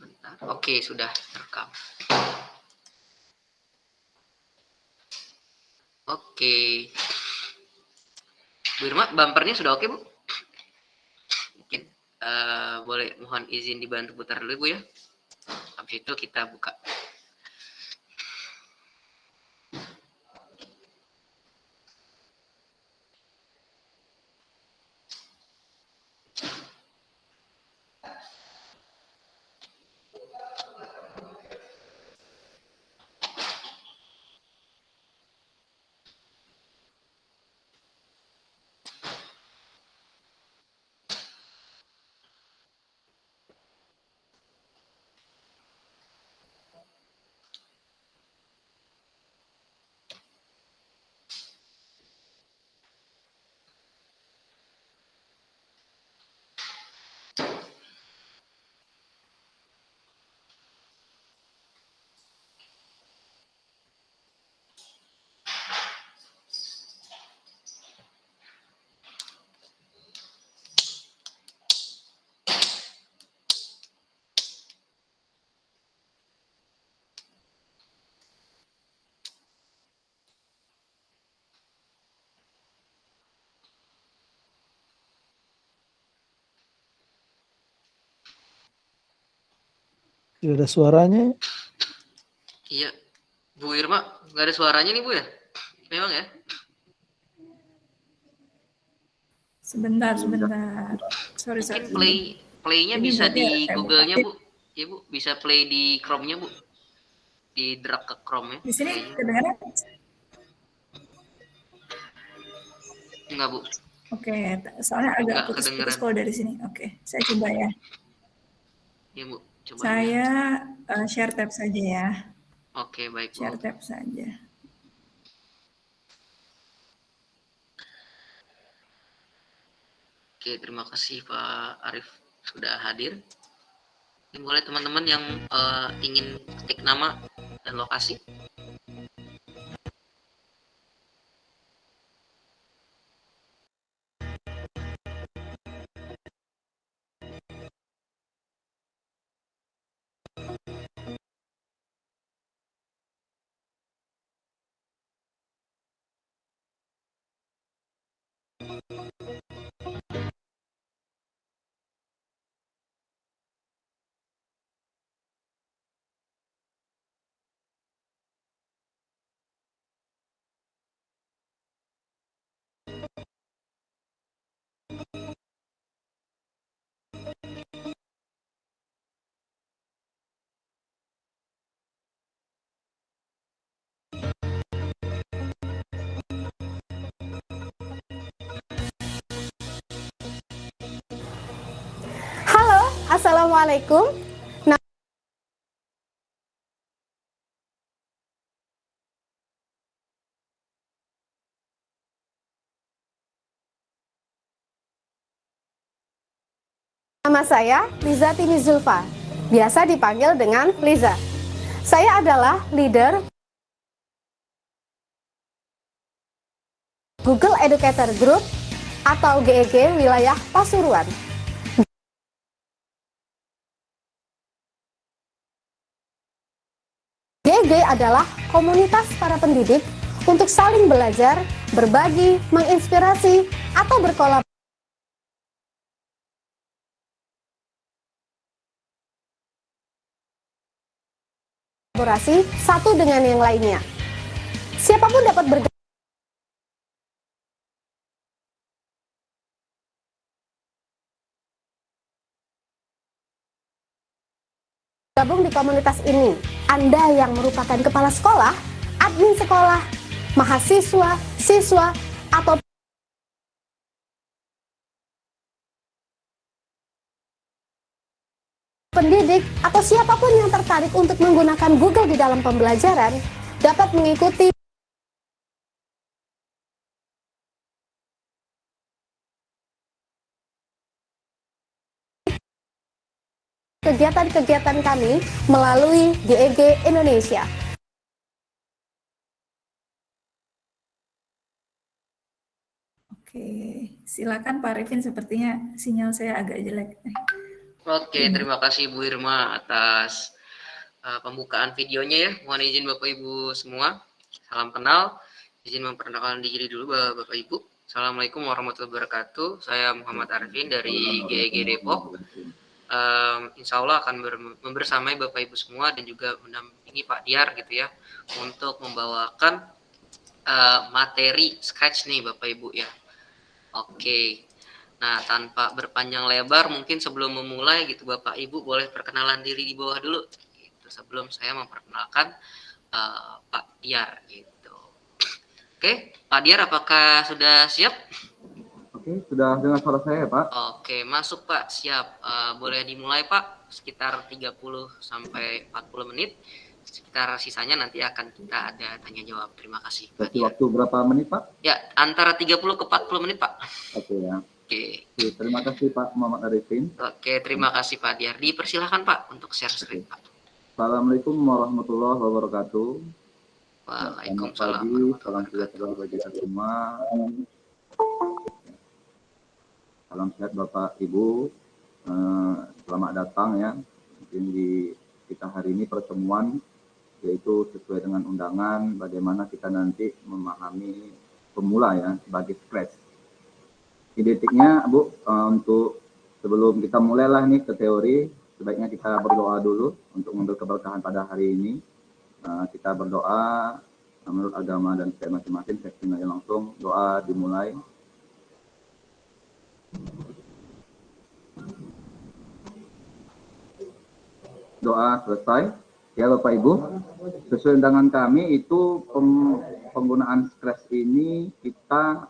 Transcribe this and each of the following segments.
Bentar. Oke, sudah rekam. Oke. Bu Irma, bumpernya sudah oke, Bu? Mungkin boleh mohon izin dibantu putar dulu, Bu ya. Habis itu kita buka. Tidak ada suaranya. Iya. Bu Irma, nggak ada suaranya nih, Bu ya? Memang ya? Sebentar. Sorry. Mungkin play-nya Ini bisa berarti di saya Google-nya, buka. Bu. Ya, Bu. Bisa play di Chrome-nya, Bu. Di drag ke Chrome-nya. Di sini play-nya. kedengaran? Enggak, Bu. Oke, soalnya agak Enggak putus-putus kedengeran. kalau dari sini. Oke, saya coba ya. Ya, Bu. Coba Saya dulu ya. share tab saja ya. Oke, baik, Bu. Share tab saja. Oke, terima kasih Pak Arif sudah hadir. Ini boleh teman-teman yang ingin ketik nama dan lokasi. Halo, Assalamualaikum. Nama saya Liza Tini Zulfa, biasa dipanggil dengan Liza. Saya adalah leader Google Educator Group atau GEG wilayah Pasuruan. GEG adalah komunitas para pendidik untuk saling belajar, berbagi, menginspirasi, atau berkolaborasi satu dengan yang lainnya. Siapapun dapat bergabung di komunitas ini. Anda yang merupakan kepala sekolah, admin sekolah, mahasiswa, siswa, atau pendidik, atau siapapun yang tertarik untuk menggunakan Google di dalam pembelajaran, dapat mengikuti kegiatan-kegiatan kami melalui GEG Indonesia. Oke, silakan Pak Arifin, sepertinya sinyal saya agak jelek. Oke, terima kasih Bu Irma atas pembukaan videonya ya. Mohon izin Bapak Ibu semua. Salam kenal. Izin memperkenalkan diri dulu Bapak Ibu. Assalamualaikum warahmatullahi wabarakatuh. Saya Muhammad Arifin dari GEG Depok. Insya Allah akan membersamai Bapak Ibu semua dan juga mendampingi Pak Diar gitu ya untuk membawakan materi Scratch nih Bapak Ibu ya. Oke. Nah, tanpa berpanjang lebar mungkin sebelum memulai gitu Bapak Ibu boleh perkenalan diri di bawah dulu gitu, sebelum saya memperkenalkan Pak Diar gitu. Oke, Pak Diar apakah sudah siap? Oke, sudah dengar suara saya, Pak? Oke, masuk Pak, siap. Boleh dimulai Pak, sekitar 30 sampai 40 menit. Sekitar sisanya nanti akan kita ada tanya jawab. Terima kasih. Kasih waktu berapa menit, Pak? Ya, antara 30 ke 40 menit Pak. Oke ya. Oke. Oke, terima kasih Pak Muhammad Arifin. Oke, terima kasih Pak Diar. Dipersilahkan Pak untuk share screen Pak. Assalamualaikum warahmatullahi wabarakatuh. Waalaikumsalam. Salam sejahtera bagi kita semua. Salam sehat Bapak Ibu. Selamat datang ya. Mungkin di kita hari ini pertemuan yaitu sesuai dengan undangan bagaimana kita nanti memahami pemula ya sebagai Scratch. Identiknya Bu, untuk sebelum kita mulailah nih ke teori, sebaiknya kita berdoa dulu untuk mengambil keberkahan pada hari ini. Kita berdoa menurut agama dan saya masing-masing, saya langsung doa dimulai. Doa selesai. Ya Bapak Ibu, sesuai undangan kami itu penggunaan Scratch ini kita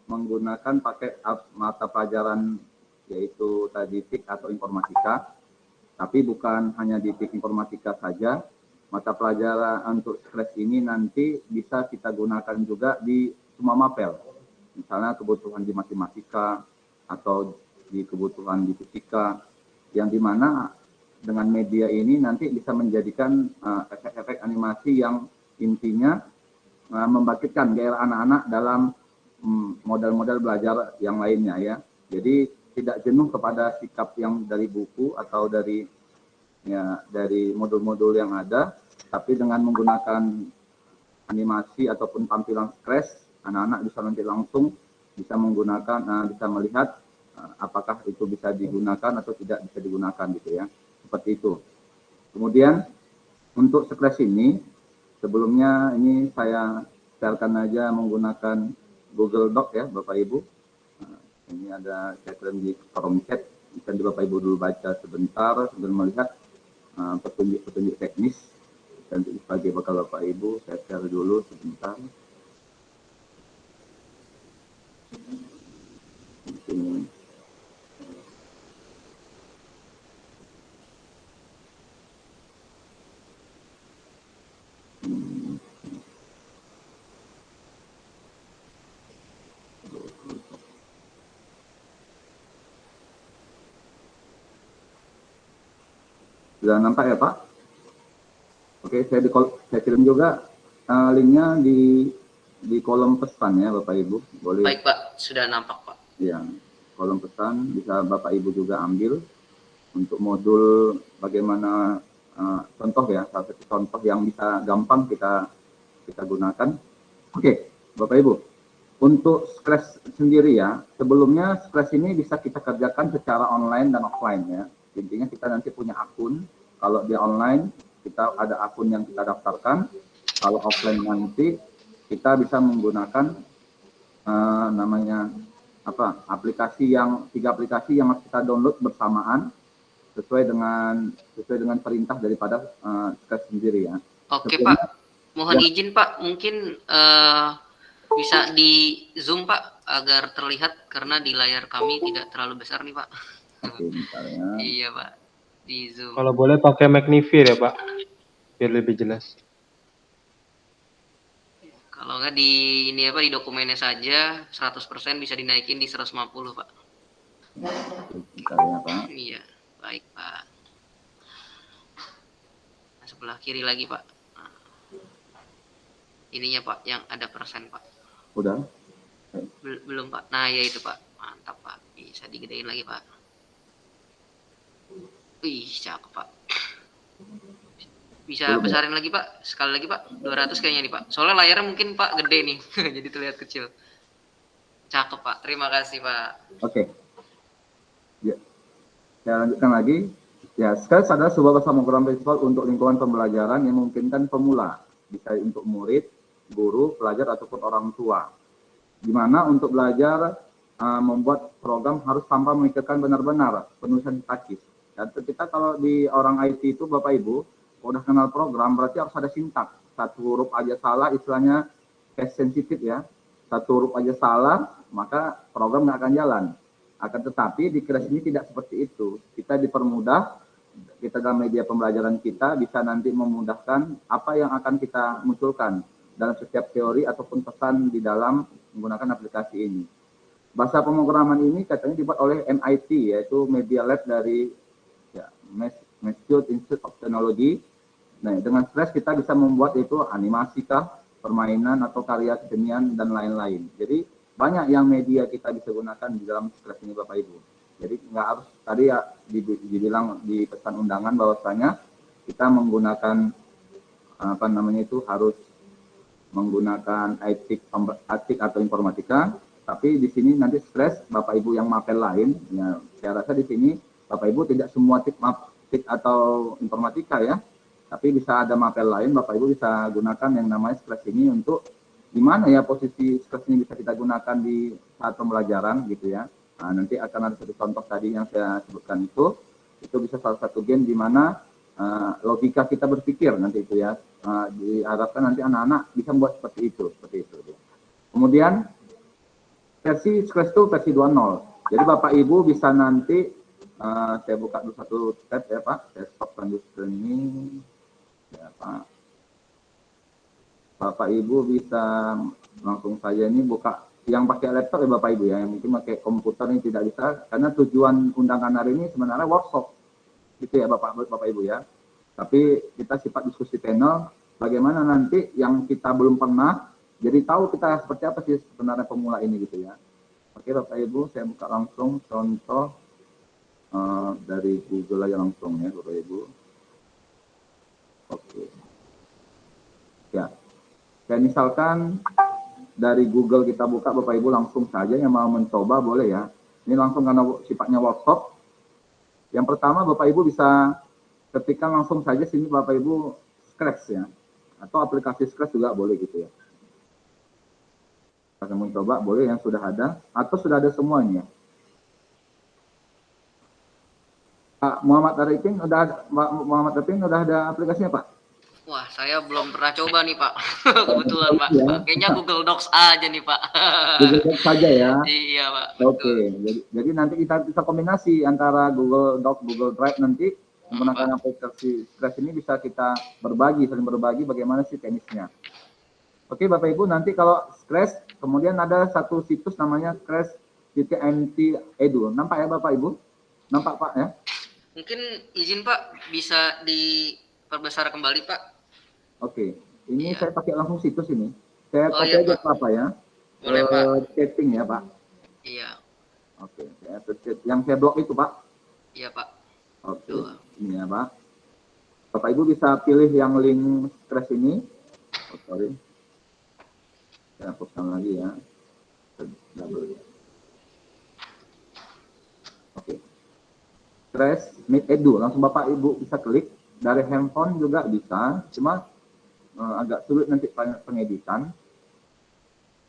menggunakan pakai mata pelajaran yaitu tadi TIK atau informatika, tapi bukan hanya di TIK informatika saja. Mata pelajaran untuk Scratch ini nanti bisa kita gunakan juga di semua mapel, misalnya kebutuhan di matematika atau di kebutuhan di fisika, yang dimana dengan media ini nanti bisa menjadikan efek-efek animasi yang intinya membangkitkan gairah anak-anak dalam model-model belajar yang lainnya ya. Jadi tidak jenuh kepada sikap yang dari buku atau dari modul-modul yang ada, tapi dengan menggunakan animasi ataupun tampilan Scratch, anak-anak bisa nanti langsung bisa menggunakan, bisa melihat apakah itu bisa digunakan atau tidak bisa digunakan gitu ya. Seperti itu. Kemudian untuk Scratch ini, sebelumnya ini saya sharekan aja menggunakan Google Doc ya Bapak Ibu. Ini ada saya kirim di forum chat, bisa di Bapak Ibu dulu baca sebentar sambil melihat petunjuk-petunjuk teknis. Dan sebagai bekal Bapak Ibu, saya share dulu sebentar. Ini. Sudah nampak ya Pak? Oke, saya kirim juga linknya di kolom pesan ya Bapak Ibu. Boleh. Baik Pak, sudah nampak Pak. Ya, kolom pesan bisa Bapak Ibu juga ambil untuk modul bagaimana contoh ya, salah satu contoh yang bisa gampang kita gunakan. Oke, Bapak Ibu, untuk Scratch sendiri ya, sebelumnya Scratch ini bisa kita kerjakan secara online dan offline ya. Intinya kita nanti punya akun. Kalau dia online, kita ada akun yang kita daftarkan. Kalau offline nanti kita bisa menggunakan aplikasi tiga aplikasi yang harus kita download bersamaan sesuai dengan perintah daripada Scratch sendiri ya. Oke Pak, mohon izin Pak, mungkin bisa di zoom Pak agar terlihat karena di layar kami tidak terlalu besar nih Pak. Oke, misalnya. Iya Pak, di zoom. Kalau boleh pakai Magnifier ya Pak, biar lebih jelas. Kalau nggak di dokumennya saja 100% bisa dinaikin di 150 Pak. Misalnya Pak. Iya, baik Pak. Nah, sebelah kiri lagi Pak. Nah, ininya Pak yang ada persen Pak. Udah? Belum Pak. Nah ya itu Pak, mantap Pak. Bisa digedein lagi Pak. Wih, cakep Pak. Bisa besarin lagi Pak, sekali lagi Pak, 200 kayaknya nih Pak. Soalnya layarnya mungkin Pak gede nih, jadi terlihat kecil. Cakep Pak, terima kasih Pak. Oke. Ya, saya lanjutkan lagi. Ya, SKES adalah sebuah program prinsipal untuk lingkungan pembelajaran yang memungkinkan pemula, bisa untuk murid, guru, pelajar, ataupun orang tua. Di mana untuk belajar membuat program harus tanpa memikirkan benar-benar penulisan takis. Dan kita kalau di orang IT itu Bapak Ibu, udah kenal program berarti harus ada sintak. Satu huruf aja salah istilahnya case sensitif ya. Satu huruf aja salah, maka program nggak akan jalan. Akan tetapi di kelas ini tidak seperti itu. Kita dipermudah, kita dalam media pembelajaran kita bisa nanti memudahkan apa yang akan kita munculkan dalam setiap teori ataupun pesan di dalam menggunakan aplikasi ini. Bahasa pemrograman ini katanya dibuat oleh MIT, yaitu Media Lab dari ya, Massachusetts Institute of Technology. Nah, dengan SKES kita bisa membuat itu animasi kah, permainan atau karya kesenian dan lain-lain. Jadi banyak yang media kita bisa gunakan di dalam SKES ini Bapak Ibu. Jadi nggak harus tadi ya dibilang di pesan undangan bahwasanya kita menggunakan apa namanya itu harus menggunakan IT atau informatika. Tapi di sini nanti SKES Bapak Ibu yang mapel lain, ya saya rasa di sini Bapak Ibu tidak semua tik atau informatika ya, tapi bisa ada mapel lain Bapak Ibu bisa gunakan yang namanya SKES ini untuk di mana ya posisi SKES ini bisa kita gunakan di saat pembelajaran gitu ya. Nah, nanti akan ada satu contoh tadi yang saya sebutkan itu bisa salah satu game di mana logika kita berpikir nanti itu ya. Diharapkan nanti anak-anak bisa membuat seperti itu. Kemudian versi SKES itu versi 2.0. Jadi Bapak Ibu bisa nanti saya buka dulu satu tab ya Pak. Saya stop lanjut screening ya Pak. Bapak Ibu bisa langsung saja ini buka yang pakai laptop ya Bapak Ibu ya. Yang mungkin pakai komputer ini tidak bisa karena tujuan undangan hari ini sebenarnya workshop gitu ya Bapak Ibu ya. Tapi kita sifat diskusi panel bagaimana nanti yang kita belum pernah jadi tahu kita seperti apa sih sebenarnya pemula ini gitu ya. Oke Bapak Ibu, saya buka langsung contoh dari Google aja langsung ya Bapak Ibu. Oke. Ya, kayak misalkan dari Google kita buka Bapak Ibu langsung saja yang mau mencoba boleh ya. Ini langsung karena sifatnya workshop. Yang pertama Bapak Ibu bisa ketikkan langsung saja sini Bapak Ibu Scratch ya. Atau aplikasi Scratch juga boleh gitu ya. Kita mencoba boleh yang sudah ada atau sudah ada semuanya. Pak Muhammad Arifin udah ada aplikasinya Pak? Wah, saya belum pernah coba nih Pak. Kebetulan Pak. Ya. Kayaknya Google Docs aja nih Pak. Google Docs saja ya. Iya Pak. Oke. Jadi nanti kita bisa kombinasi antara Google Docs, Google Drive nanti menggunakan aplikasi SKES ini bisa kita saling berbagi bagaimana sih teknisnya. Oke Bapak Ibu, nanti kalau SKES kemudian ada satu situs namanya SKES.mt.edu. Nampak ya Bapak Ibu? Nampak Pak ya? Mungkin izin Pak bisa diperbesar kembali Pak. Oke, ini saya pakai langsung situs ini. Saya copy aja Pak ya. Boleh Pak. Setting ya Pak. Iya. Oke, yang saya blok itu Pak. Iya Pak. Oke, ini ya Pak. Bapak Ibu bisa pilih yang link SKES ini. Oh, sorry. Saya hapuskan lagi ya. Oke. SKES Meet Edu, langsung Bapak Ibu bisa klik. Dari handphone juga bisa, cuma agak sulit nanti pengeditan.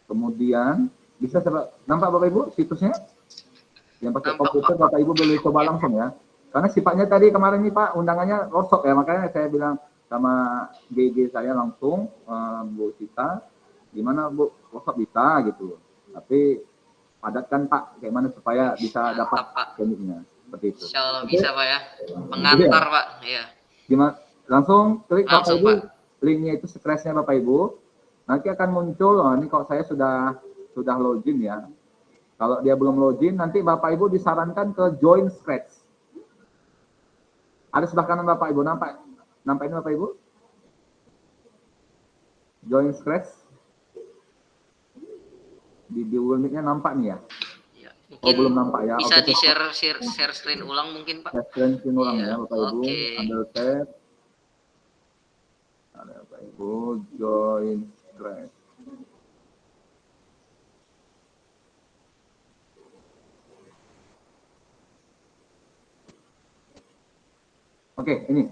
Kemudian bisa nampak Bapak Ibu situsnya? Yang pakai komputer Bapak Ibu boleh coba langsung ya. Karena sifatnya tadi kemarin nih Pak undangannya workshop ya, makanya saya bilang sama GG saya langsung Bu Sita, gimana Bu workshop bisa gitu. Tapi padatkan Pak, bagaimana supaya bisa dapat tekniknya seperti itu. Insya Allah bisa Pak ya. Pengantar Pak. Iya. Gimana? Langsung klik Bapak Langsung, Ibu, Pak. linknya itu SKES-nya Bapak Ibu. Nanti akan muncul, ini kalau saya sudah login ya. Kalau dia belum login, nanti Bapak Ibu disarankan ke join SKES. Ada sebelah kanan Bapak Ibu, nampak ini Bapak Ibu? Join SKES. Di Google Meet-nya nampak nih ya. Mungkin belum nampak ya. bisa Oke, share screen ulang mungkin Pak. share screen ulang Iya, ya Bapak Ibu. oke. Ambil tab. Ada Bapak Ibu, join Scratch. Oke, ini.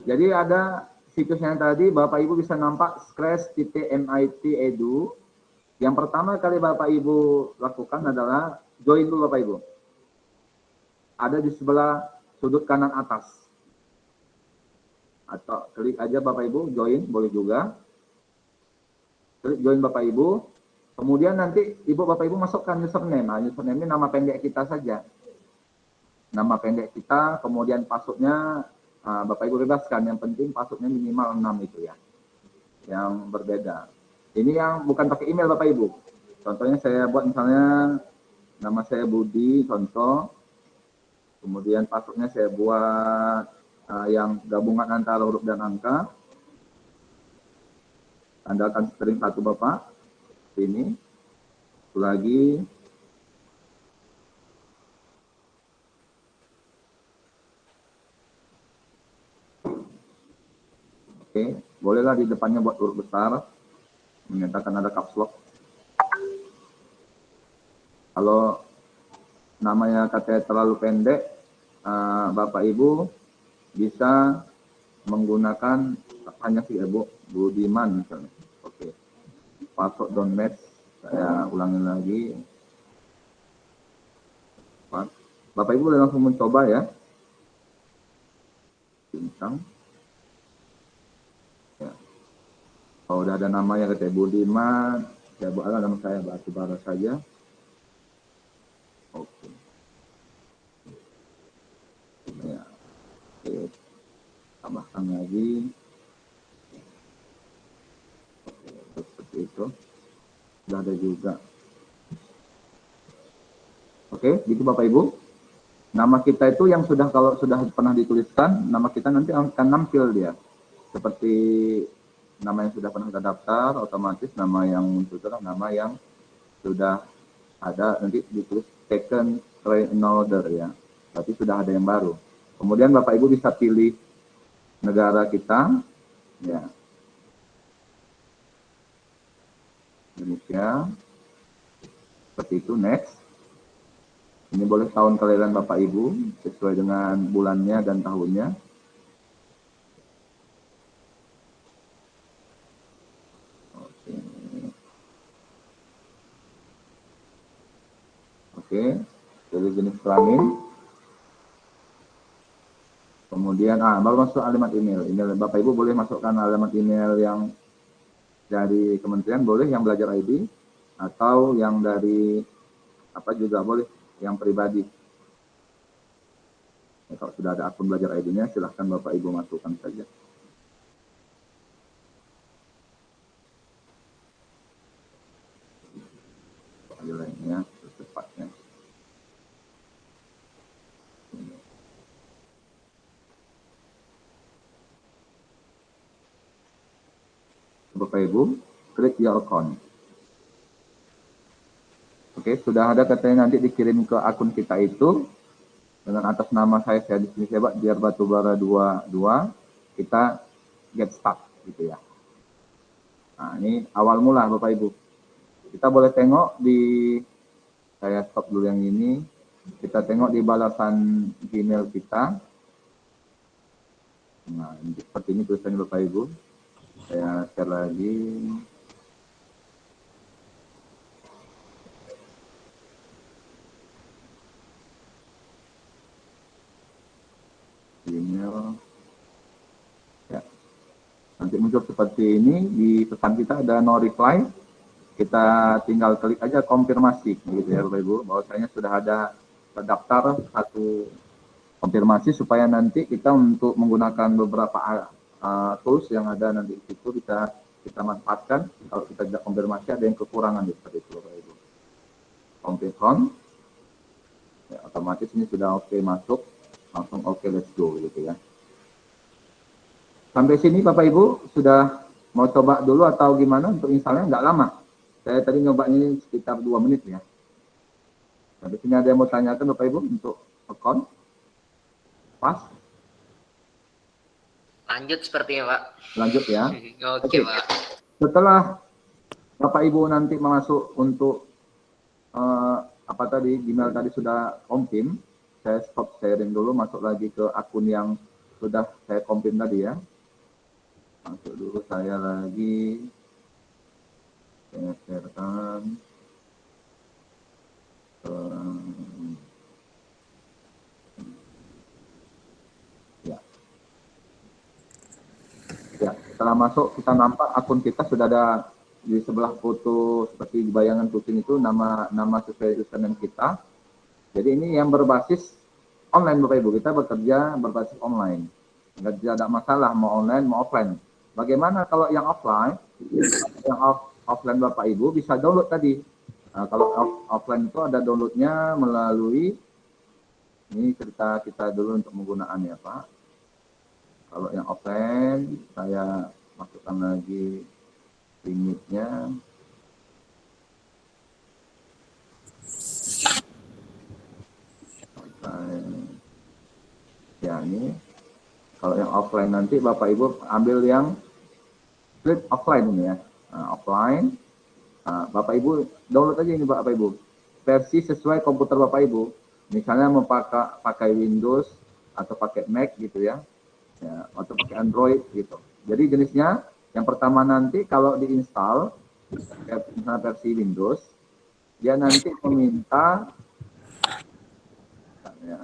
Jadi ada situsnya tadi, Bapak Ibu bisa nampak scratch.mit.edu. Yang pertama kali Bapak Ibu lakukan adalah join dulu Bapak Ibu. Ada di sebelah sudut kanan atas. Atau klik aja Bapak Ibu, join, boleh juga. Klik join Bapak Ibu. Kemudian nanti Ibu Bapak Ibu masukkan username. Nah, username ini nama pendek kita saja. Nama pendek kita, kemudian passwordnya Bapak Ibu bebaskan. Yang penting passwordnya minimal 6 itu ya. Yang berbeda. Ini yang bukan pakai email Bapak Ibu. Contohnya saya buat misalnya nama saya Budi, contoh. Kemudian passwordnya saya buat yang gabungan antara huruf dan angka. Tandalkan string 1 Bapak. Ini. Satu lagi. Oke, bolehlah di depannya buat huruf besar, menyatakan ada caps lock. Kalau namanya katanya terlalu pendek, Bapak Ibu bisa menggunakan hanya si Ibu Budiman misalnya. Oke, password don't match, saya ulangi lagi. Bapak Ibu boleh langsung mencoba ya. Bintang. Kalau udah ada namanya kata Budiman, saya buatlah nama saya Batubara saja. Oke. Ya. Oke. Tambahkan lagi. Oke, seperti itu. Sudah ada juga. Oke, gitu Bapak Ibu. Nama kita itu yang sudah, kalau sudah pernah dituliskan, nama kita nanti akan nampil dia. Seperti nama yang sudah pernah kita daftar, otomatis nama yang muncul adalah nama yang sudah ada, nanti ditulis taken in order ya. Tapi sudah ada yang baru. Kemudian Bapak Ibu bisa pilih negara kita, ya. Indonesia. Seperti itu, next. Ini boleh tahun kelahiran Bapak Ibu, sesuai dengan bulannya dan tahunnya. Oke, pilih jenis kelamin. Kemudian, baru masuk alamat email. Email Bapak Ibu boleh masukkan alamat email yang dari kementerian, boleh yang belajar ID, atau yang dari apa juga boleh, yang pribadi. Ya, kalau sudah ada akun belajar ID-nya, silahkan Bapak Ibu masukkan saja. Lainnya secepatnya. Bapak Ibu, klik your account. Oke, sudah ada katanya nanti dikirim ke akun kita itu dengan atas nama saya di sini saya Pak Diar Batubara 22, kita get start gitu ya. Nah, ini awal mula Bapak Ibu. Kita boleh tengok di, saya stop dulu yang ini, kita tengok di balasan Gmail kita. Nah, seperti ini tulisannya Bapak Ibu. Saya share lagi. Gmail. Ya. Nanti muncul seperti ini, di pesan kita ada no reply. Kita tinggal klik aja konfirmasi gitu ya Bapak Ibu, bahwasanya sudah ada terdaftar satu konfirmasi, supaya nanti kita untuk menggunakan beberapa tools yang ada nanti di situ bisa kita manfaatkan. Kalau kita tidak konfirmasi ada yang kekurangan seperti itu Bapak Ibu. Confirm, ya, otomatis ini sudah oke masuk, langsung oke let's go gitu ya. Sampai sini Bapak Ibu sudah mau coba dulu atau gimana untuk installnya? Nggak lama. Saya tadi nyoba ini sekitar 2 menit ya. Nah, di sini ada yang mau tanyakan Bapak Ibu untuk account? Pas? Lanjut sepertinya Pak. Lanjut ya. Oke Pak. Setelah Bapak Ibu nanti masuk untuk apa tadi, Gmail tadi sudah confirm, saya stop sharing dulu, masuk lagi ke akun yang sudah saya confirm tadi ya. Masuk dulu saya lagi, saya sharekan. Ya, setelah masuk kita nampak akun kita sudah ada di sebelah foto seperti di bayangan kucing itu nama sesuai username kita. Jadi ini yang berbasis online Bapak Ibu, kita bekerja berbasis online. Tidak ada masalah mau online mau offline. Bagaimana kalau yang offline? Yang offline Bapak Ibu bisa download tadi. Nah, kalau offline itu ada downloadnya melalui ini cerita kita dulu untuk menggunakannya Pak. Kalau yang offline saya masukkan lagi limitnya. Ya ini kalau yang offline nanti Bapak Ibu ambil yang split offline ini ya. Nah, offline Bapak Ibu download aja ini Bapak Ibu versi sesuai komputer Bapak Ibu, misalnya mau pakai Windows atau pakai Mac gitu ya, atau pakai Android gitu. Jadi jenisnya yang pertama nanti kalau diinstal misalnya versi Windows, dia nanti meminta ya,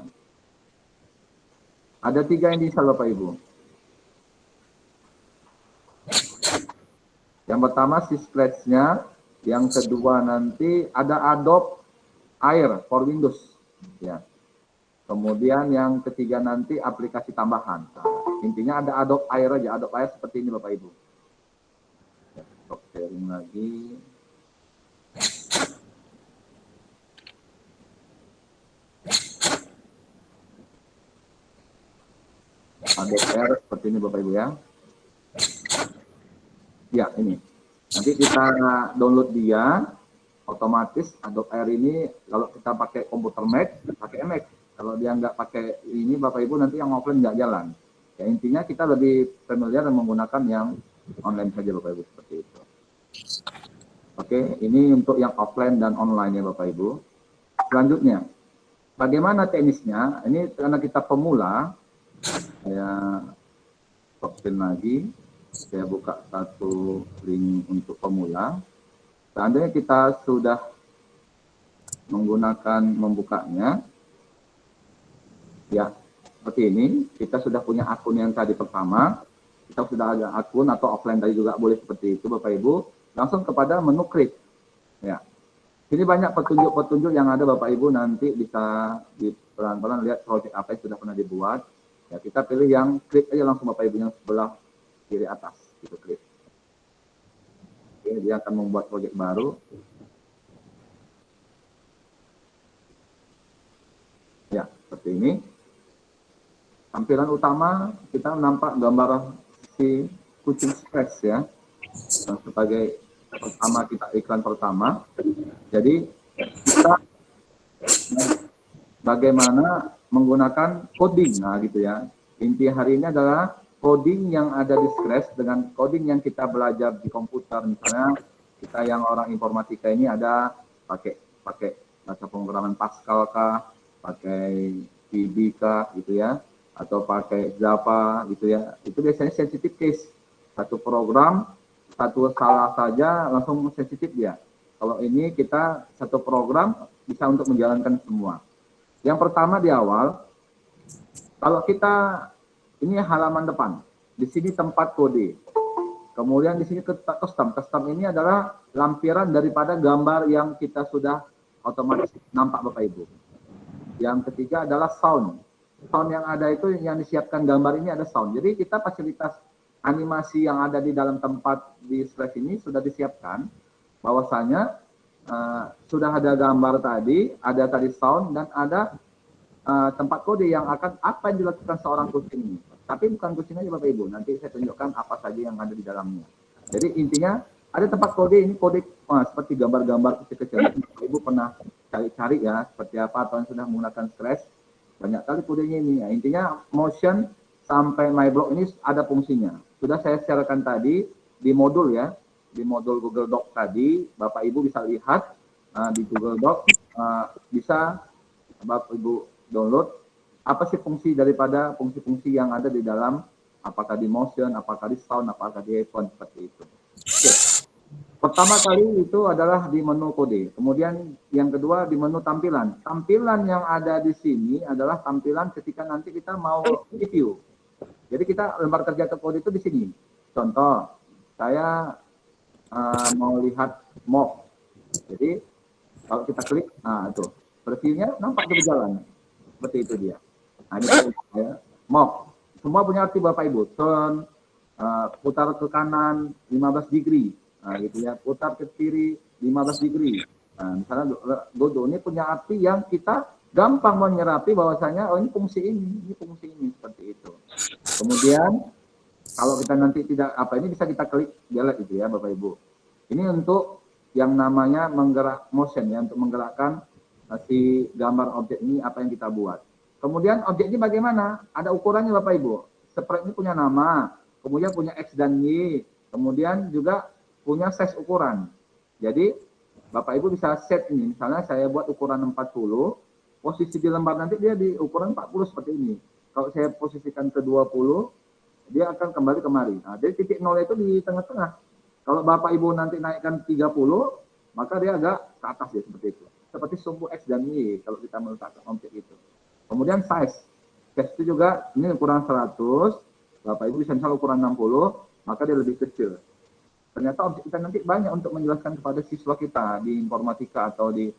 ada 3 yang diinstal Bapak Ibu. Yang pertama si Scratch-nya, yang kedua nanti ada Adobe Air for Windows ya. Kemudian yang ketiga nanti aplikasi tambahan. Nah, intinya ada Adobe Air aja, Adobe Air seperti ini Bapak Ibu. Ya, stop sharing lagi. Adobe Air seperti ini Bapak Ibu ya. Ya ini. Nanti kita download dia, otomatis Adobe Air ini kalau kita pakai komputer Mac, pakai Mac. Kalau dia nggak pakai ini Bapak Ibu nanti yang offline nggak jalan. Ya intinya kita lebih familiar dan menggunakan yang online saja Bapak Ibu seperti itu. Oke, ini untuk yang offline dan online ya Bapak Ibu. Selanjutnya, bagaimana teknisnya? Ini karena kita pemula, saya stopin lagi. Saya buka satu link untuk pemula. Seandainya kita sudah menggunakan membukanya, ya seperti ini. Kita sudah punya akun yang tadi pertama. Kita sudah ada akun atau offline tadi juga boleh seperti itu Bapak Ibu. Langsung kepada menu klik. Ya, ini banyak petunjuk-petunjuk yang ada Bapak Ibu, nanti bisa di pelan-pelan lihat project apa yang sudah pernah dibuat. Ya kita pilih yang klik aja langsung Bapak Ibu yang sebelah kiri atas, gitu klik. Oke, dia akan membuat proyek baru. Ya, seperti ini. Tampilan utama kita nampak gambar si kucing Scratch ya. Sebagai pertama kita iklan pertama. Jadi kita bagaimana menggunakan coding, nah gitu ya. Inti hari ini adalah coding yang ada di Scratch dengan coding yang kita belajar di komputer. Misalnya kita yang orang informatika ini ada pakai bahasa pemrograman Pascal kah, pakai VB kah gitu ya, atau pakai Java gitu ya. Itu biasanya sensitive case. Satu program, satu salah saja langsung sensitif dia. Kalau ini kita satu program bisa untuk menjalankan semua. Yang pertama di awal, kalau kita ini halaman depan. Di sini tempat kode. Kemudian di sini custom. Custom ini adalah lampiran daripada gambar yang kita sudah otomatis nampak Bapak Ibu. Yang ketiga adalah sound. Sound yang ada itu yang disiapkan gambar ini ada sound. Jadi kita fasilitas animasi yang ada di dalam tempat di Scratch ini sudah disiapkan. Bahwasanya sudah ada gambar tadi, ada tadi sound dan ada tempat kode yang akan apa yang dilakukan seorang kucing ini. Tapi bukan kucing aja Bapak Ibu, nanti saya tunjukkan apa saja yang ada di dalamnya. Jadi intinya ada tempat kode ini, kode seperti gambar-gambar kecil-kecil. Bapak Ibu pernah cari-cari ya seperti apa atau yang sudah menggunakan Scratch, banyak kali kodenya ini. Ya, intinya Motion sampai MyBlock ini ada fungsinya. Sudah saya sharekan tadi di modul ya, di modul Google Doc tadi, Bapak Ibu bisa lihat di Google Doc, bisa Bapak Ibu download apa sih fungsi daripada fungsi-fungsi yang ada di dalam, apakah di Motion, apakah di Sound, apakah di iPhone, seperti itu. Oke. Pertama kali itu adalah di menu kode. Kemudian yang kedua di menu tampilan. Tampilan yang ada di sini adalah tampilan ketika nanti kita mau review. Jadi kita lembar kerja ke kode itu di sini. Contoh, saya mau lihat mock. Jadi kalau kita klik, nah itu reviewnya nampak berjalan. Seperti itu dia. Nah ini ya, mock. Semua punya arti Bapak Ibu. Turn, putar ke kanan 15 degree. Nah, gitu ya, putar ke kiri 15 degree. Nah, misalnya Dodo ini punya arti yang kita gampang menyerapi bahwasanya oh ini fungsi ini seperti itu. Kemudian kalau kita nanti tidak apa ini bisa kita klik delete itu ya Bapak Ibu. Ini untuk yang namanya menggerak motion ya, untuk menggerakkan si gambar objek ini apa yang kita buat. Kemudian objek ini bagaimana? Ada ukurannya Bapak Ibu. Sprite ini punya nama, kemudian punya X dan Y, kemudian juga punya size ukuran. Jadi Bapak Ibu bisa set ini, misalnya saya buat ukuran 40, posisi di lembar nanti dia di ukuran 40 seperti ini. Kalau saya posisikan ke 20, dia akan kembali kemari. Nah, jadi titik 0 itu di tengah-tengah. Kalau Bapak Ibu nanti naikkan 30, maka dia agak ke atas ya seperti itu. Seperti sumbu X dan Y kalau kita meletakkan objek itu. Kemudian size. Size itu juga ini ukuran 100, Bapak Ibu bisa misalnya ukuran 60, maka dia lebih kecil. Ternyata objek kita nanti banyak untuk menjelaskan kepada siswa kita di informatika atau di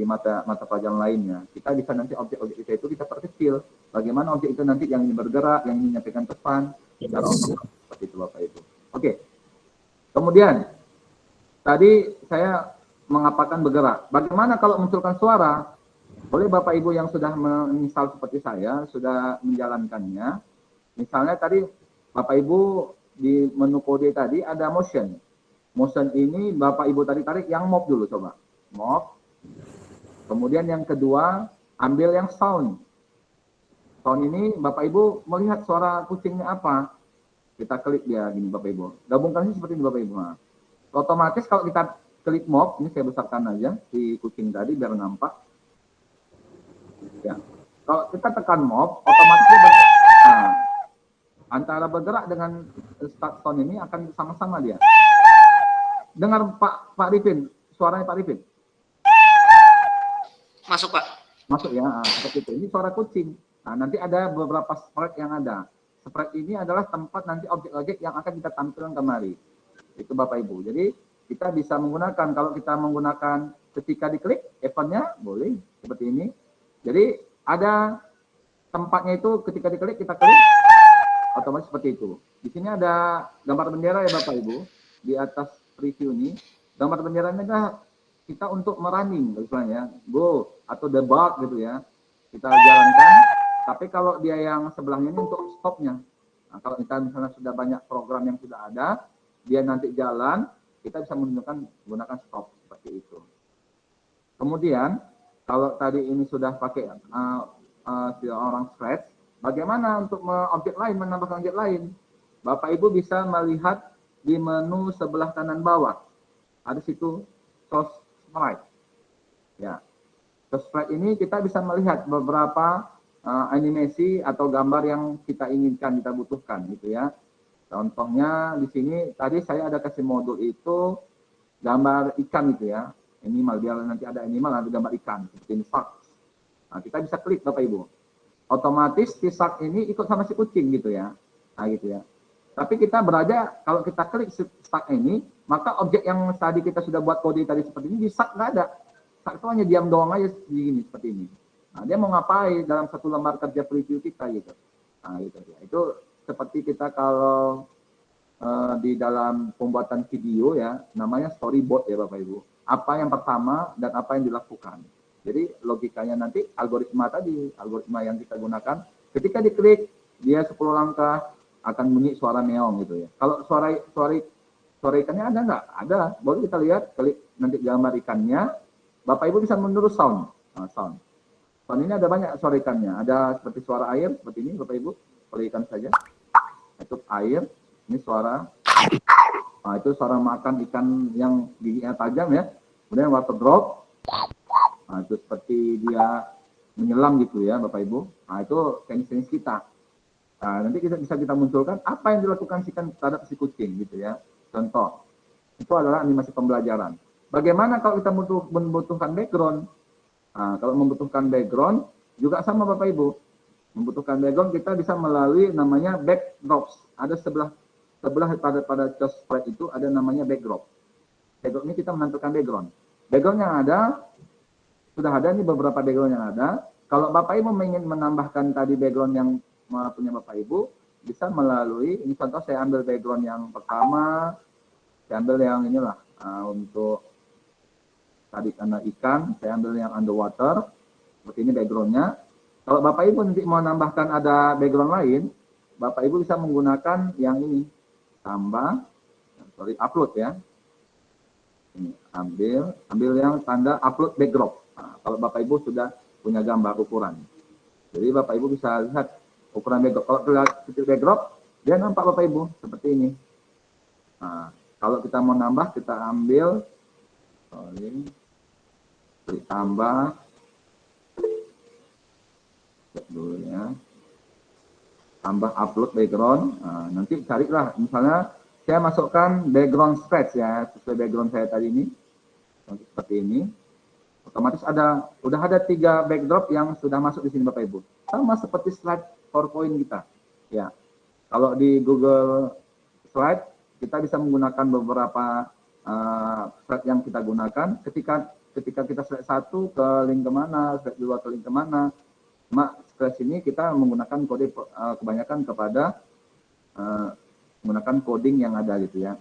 mata pelajaran lainnya. Kita bisa nanti objek-objek kita itu kita perkecil. Bagaimana objek itu nanti yang ini bergerak, yang ini menyampaikan pesan, secara otomatis seperti itu Bapak Ibu. Oke. Kemudian tadi saya mengapakan bergerak. Bagaimana kalau munculkan suara? Boleh Bapak Ibu yang sudah menginstal seperti saya sudah menjalankannya. Misalnya tadi Bapak Ibu di menu kode tadi ada motion. Motion ini Bapak Ibu tarik yang mop dulu coba. Mop. Kemudian yang kedua ambil yang sound. Sound ini Bapak Ibu melihat suara kucingnya apa. Kita klik dia gini Bapak Ibu. Gabungkan seperti ini Bapak Ibu. Nah, otomatis kalau kita klik mop, ini saya besarkan aja si kucing tadi biar nampak. Ya. Kalau kita tekan mop, otomatis dia antara bergerak dengan start sound ini akan sama-sama dia. Dengar Pak Rifin, suaranya Pak Rifin. Masuk Pak. Masuk ya, seperti itu. Ini suara kucing. Nah, nanti ada beberapa sprite yang ada. Sprite ini adalah tempat nanti objek-objek yang akan kita tampilkan kemari. Itu Bapak Ibu. Jadi kita bisa menggunakan, kalau kita menggunakan ketika diklik, eventnya boleh seperti ini. Jadi ada tempatnya itu ketika diklik, kita klik. Otomatis seperti itu. Di sini ada gambar bendera ya Bapak Ibu. Di atas preview ini, gambar benderanya adalah kita untuk merunning, misalnya go atau debug gitu ya. Kita jalankan. Tapi kalau dia yang sebelahnya ini untuk stopnya. Nah, kalau kita misalnya sudah banyak program yang sudah ada, dia nanti jalan, kita bisa menggunakan stop seperti itu. Kemudian kalau tadi ini sudah pakai orang Scratch, bagaimana untuk objek lain, menambahkan objek lain? Bapak Ibu bisa melihat di menu sebelah kanan bawah. Ada situ source sprite. Ya. Source sprite ini kita bisa melihat beberapa animasi atau gambar yang kita inginkan, kita butuhkan gitu ya. Contohnya di sini tadi saya ada kasih modul itu gambar ikan gitu ya. Animal, biar nanti ada animal, ada gambar ikan seperti ini shark. Nah, kita bisa klik Bapak Ibu. Otomatis si shark ini ikut sama si kucing gitu ya. Nah gitu ya. Tapi kita berada, kalau kita klik shark ini, maka objek yang tadi kita sudah buat kode tadi seperti ini, di shark nggak ada. Shark itu hanya diam doang aja begini, seperti ini. Nah, dia mau ngapain dalam satu lembar kerja preview kita gitu. Nah gitu ya. Itu seperti kita kalau di dalam pembuatan video ya, namanya storyboard ya Bapak Ibu. Apa yang pertama dan apa yang dilakukan. Jadi logikanya nanti algoritma tadi, algoritma yang kita gunakan, ketika diklik dia 10 langkah akan bunyi suara meong gitu ya. Kalau suara ikannya ada nggak? Ada. Boleh kita lihat, klik nanti gambar ikannya, Bapak Ibu bisa menurut sound. Sound ini ada banyak suara ikannya. Ada seperti suara air seperti ini, Bapak Ibu. Kalau ikan saja. Itu air. Ini suara. Nah, itu suara makan ikan yang giginya tajam ya. Kemudian water drop. Nah, itu seperti dia menyelam gitu ya, Bapak Ibu. Nah, itu teknis-teknis kita. Nah, nanti bisa kita munculkan apa yang dilakukan si ikan terhadap si kucing gitu ya. Contoh. Itu adalah animasi pembelajaran. Bagaimana kalau kita membutuhkan background? Nah, kalau membutuhkan background juga sama Bapak Ibu. Membutuhkan background kita bisa melalui namanya backdrops. Ada sebelah pada sprite itu ada namanya backdrop. Backdrop ini kita menampilkan background. Background yang ada sudah ada nih beberapa background yang ada. Kalau Bapak Ibu ingin menambahkan tadi background yang punya Bapak Ibu, bisa melalui ini contoh saya ambil background yang pertama, saya ambil yang inilah untuk tadi karena ikan, saya ambil yang underwater, seperti ini backgroundnya. Kalau Bapak Ibu nanti mau nambahkan ada background lain, Bapak Ibu bisa menggunakan yang ini, upload ya. Ini, ambil yang tanda upload backdrop. Nah, kalau Bapak Ibu sudah punya gambar ukuran. Jadi Bapak Ibu bisa lihat ukuran backdrop. Kalau terlihat kecil backdrop, dia nampak Bapak Ibu seperti ini. Nah, kalau kita mau nambah, kita ambil, tambah dulu ya, tambah upload background. Nah, nanti carilah misalnya saya masukkan background scratch ya, sesuai background saya tadi ini seperti ini, otomatis udah ada 3 backdrop yang sudah masuk di sini Bapak Ibu, sama seperti slide PowerPoint kita ya. Kalau di Google Slide kita bisa menggunakan beberapa slide yang kita gunakan. Ketika kita slide 1 ke link kemana, slide 2 ke link kemana. Scratch ini kita menggunakan kode kebanyakan kepada menggunakan coding yang ada gitu ya.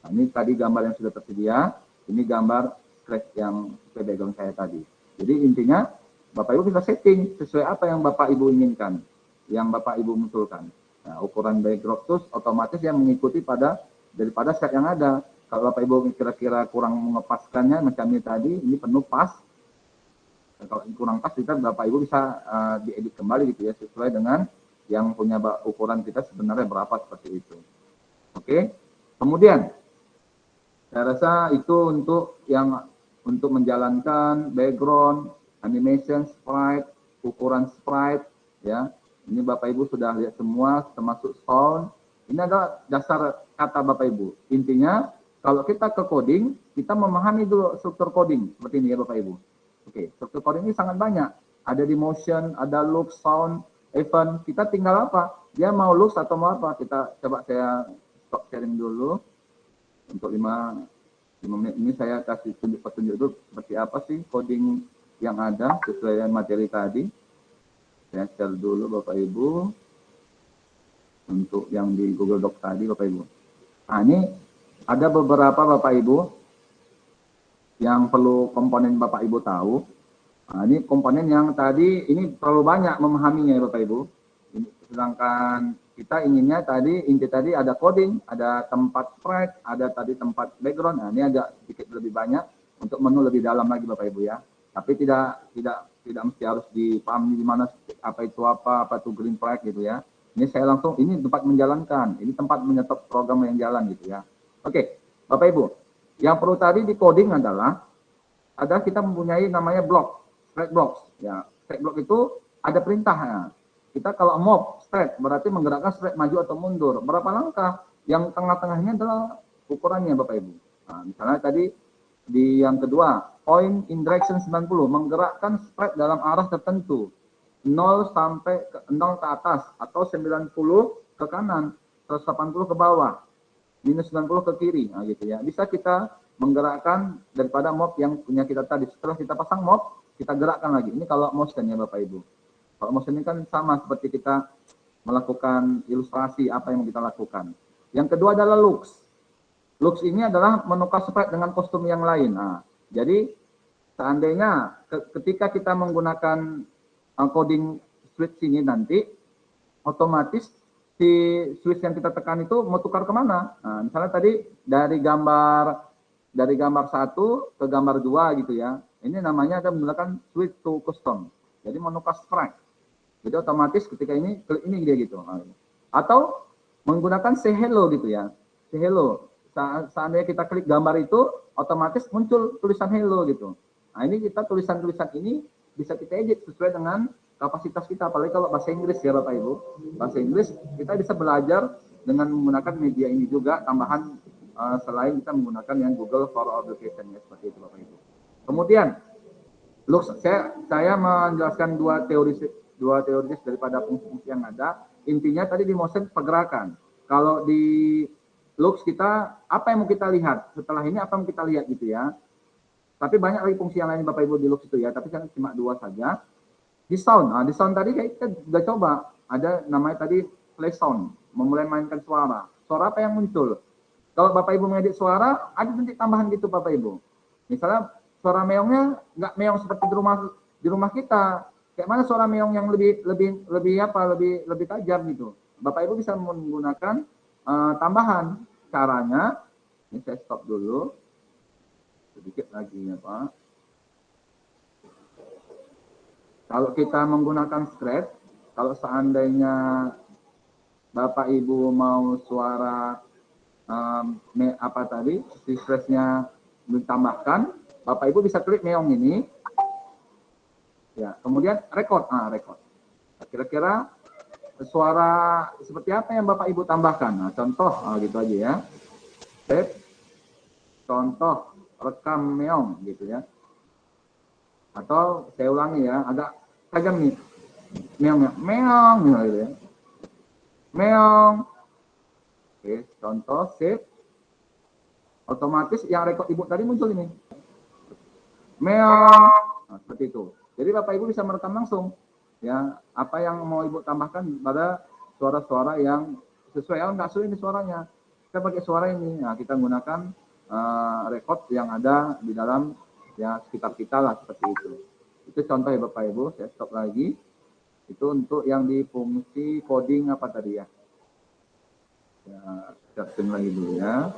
Nah, ini tadi gambar yang sudah tersedia, ini gambar Scratch yang sesuai background saya tadi. Jadi intinya Bapak Ibu bisa setting sesuai apa yang Bapak Ibu inginkan, yang Bapak Ibu munculkan. Nah, ukuran backdrop terus otomatis yang mengikuti daripada slide yang ada. Kalau Bapak Ibu kira-kira kurang mengepaskannya macam ini tadi, ini penuh pas. Kalau kurang pas, kita Bapak Ibu bisa diedit kembali gitu ya, sesuai dengan yang punya ukuran kita sebenarnya berapa seperti itu. Oke. Kemudian saya rasa itu untuk menjalankan background, animation, sprite, ukuran sprite ya. Ini Bapak Ibu sudah lihat semua, termasuk sound. Ini adalah dasar kata Bapak Ibu. Intinya kalau kita ke coding, kita memahami dulu struktur coding seperti ini ya Bapak Ibu. Oke, struktur coding ini sangat banyak. Ada di motion, ada look, sound, event. Kita tinggal apa? Dia mau look atau mau apa? Kita coba saya stop sharing dulu. Untuk 5 menit ini saya kasih petunjuk dulu seperti apa sih coding yang ada sesuai dengan materi tadi. Saya share dulu Bapak Ibu. Untuk yang di Google Doc tadi Bapak Ibu. Nah ini ada beberapa Bapak Ibu yang perlu komponen Bapak Ibu tahu. Nah, ini komponen yang tadi ini terlalu banyak memahaminya ya Bapak Ibu. Ini, sedangkan kita inginnya inti tadi ada coding, ada tempat sprite, ada tadi tempat background. Nah, ini agak sedikit lebih banyak untuk menu lebih dalam lagi Bapak Ibu ya. Tapi tidak mesti harus dipahami di mana apa itu green flag gitu ya. Ini saya langsung ini tempat menjalankan, ini tempat menyetop program yang jalan gitu ya. Oke, Bapak Ibu. Yang perlu tadi di coding adalah kita mempunyai namanya block, straight blocks. Ya, straight block itu ada perintahnya. Kita kalau move straight berarti menggerakkan straight maju atau mundur. Berapa langkah? Yang tengah-tengahnya adalah ukurannya Bapak Ibu. Nah, misalnya tadi di yang kedua, point in direction 90, menggerakkan straight dalam arah tertentu. 0 ke atas atau 90 ke kanan, 180 ke bawah. Minus 90 ke kiri, nah gitu ya. Bisa kita menggerakkan daripada mob yang punya kita tadi. Setelah kita pasang mob, kita gerakkan lagi. Ini kalau motion ya Bapak Ibu. Kalau motion ini kan sama seperti kita melakukan ilustrasi apa yang kita lakukan. Yang kedua adalah looks. Looks ini adalah menukar sprite dengan kostum yang lain. Nah, jadi seandainya ketika kita menggunakan coding switch ini nanti, otomatis si switch yang kita tekan itu mau tukar kemana? Nah, misalnya tadi dari gambar 1 ke gambar 2 gitu ya. Ini namanya ada menggunakan switch to custom. Jadi menukar sprite. Jadi otomatis ketika ini klik ini dia gitu. Atau menggunakan say hello gitu ya. Say hello. Seandainya kita klik gambar itu, otomatis muncul tulisan hello gitu. Nah ini kita tulisan-tulisan ini bisa kita edit sesuai dengan kapasitas kita. Apalagi kalau bahasa Inggris ya Bapak Ibu. Bahasa Inggris kita bisa belajar dengan menggunakan media ini juga tambahan selain kita menggunakan yang Google for Education ya seperti itu Bapak Ibu. Kemudian Lux, saya menjelaskan dua teoris daripada fungsi-fungsi yang ada. Intinya tadi di motion pergerakan. Kalau di Lux kita apa yang mau kita lihat? Setelah ini apa yang kita lihat gitu ya. Tapi banyak lagi fungsi yang lain Bapak Ibu di Lux itu ya, tapi saya cuma dua saja. Di sound, di sound tadi kita sudah coba. Ada namanya tadi play sound, memulai mainkan suara. Suara apa yang muncul? Kalau Bapak Ibu mengedit suara, ada nanti tambahan gitu Bapak Ibu. Misalnya suara meongnya nggak meong seperti di rumah kita. Kayak mana suara meong yang lebih tajam gitu. Bapak Ibu bisa menggunakan tambahan. Caranya, ini saya stop dulu. Sedikit lagi ya Pak. Kalau kita menggunakan scratch, kalau seandainya Bapak Ibu mau suara si scratch-nya ditambahkan, Bapak Ibu bisa klik meong ini. Ya, kemudian record. Record. Kira-kira suara seperti apa yang Bapak Ibu tambahkan? Nah, contoh gitu aja ya. Save. Contoh rekam meong gitu ya. Atau saya ulangi ya, agak tajam nih. Meong gitu ya. Meong. Oke, contoh save. Otomatis yang record Ibu tadi muncul ini. Meong. Nah, seperti itu. Jadi Bapak Ibu bisa merekam langsung ya apa yang mau Ibu tambahkan pada suara-suara yang sesuai. Nggak sesuai ini suaranya, kita pakai suara ini. Nah, kita menggunakan record yang ada di dalam ya sekitar kita lah seperti itu. Itu contoh ya Bapak Ibu. Saya stop lagi. Itu untuk yang di fungsi coding apa tadi ya. Ya, caption lagi dulu ya.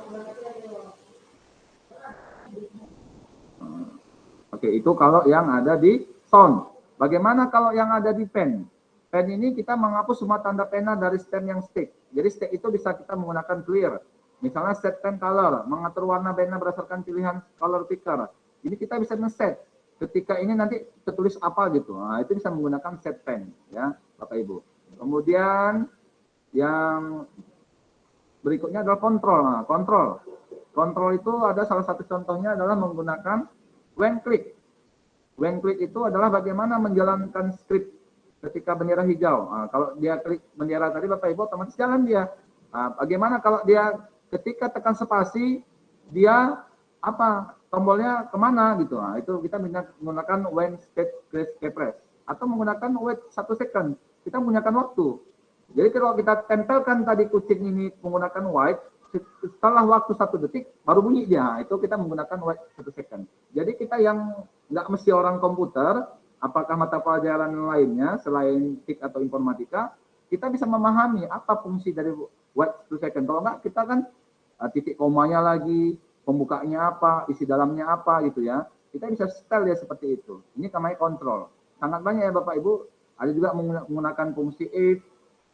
Oke, itu kalau yang ada di sound. Bagaimana kalau yang ada di pen? Pen ini kita menghapus semua tanda pena dari stem yang stick. Jadi stick itu bisa kita menggunakan clear. Misalnya set pen color, mengatur warna pena berdasarkan pilihan color picker. Ini kita bisa nge-set. Ketika ini nanti tertulis apa gitu. Nah, itu bisa menggunakan set pen ya, Bapak Ibu. Kemudian yang berikutnya adalah kontrol. Nah, kontrol itu ada salah satu contohnya adalah menggunakan when click. When click itu adalah bagaimana menjalankan script ketika bendera hijau. Nah, kalau dia klik bendera tadi Bapak Ibu otomatis jalan dia. Nah, bagaimana kalau dia ketika tekan spasi dia tombolnya kemana gitu. Nah, itu kita menggunakan when press atau menggunakan wait 1 second. Kita menggunakan waktu. Jadi kalau kita tempelkan tadi kucing ini menggunakan white, setelah waktu 1 detik baru bunyi dia. Itu kita menggunakan wait 1 second. Jadi kita yang nggak mesti orang komputer, apakah mata pelajaran lainnya selain TIK atau informatika, kita bisa memahami apa fungsi dari wait 1 second. Kalau nggak kita kan titik komanya lagi, pembukanya apa, isi dalamnya apa gitu ya. Kita bisa setel ya seperti itu. Ini namanya kontrol. Sangat banyak ya Bapak Ibu. Ada juga menggunakan fungsi if,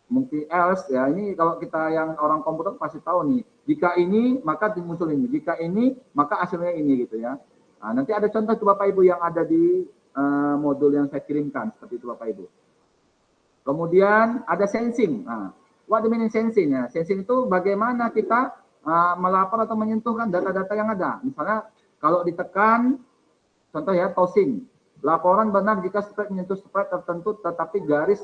mungkin else ya. Ini kalau kita yang orang komputer pasti tahu nih. Jika ini maka muncul ini. Jika ini maka hasilnya ini gitu ya. Nah, nanti ada contoh tuh Bapak Ibu yang ada di modul yang saya kirimkan seperti itu Bapak Ibu. Kemudian ada sensing. Nah, what do you mean sensing ya? Sensing itu bagaimana kita melapor atau menyentuhkan data-data yang ada. Misalnya kalau ditekan, contoh ya tossing. Laporan benar jika sprite menyentuh sprite tertentu tetapi garis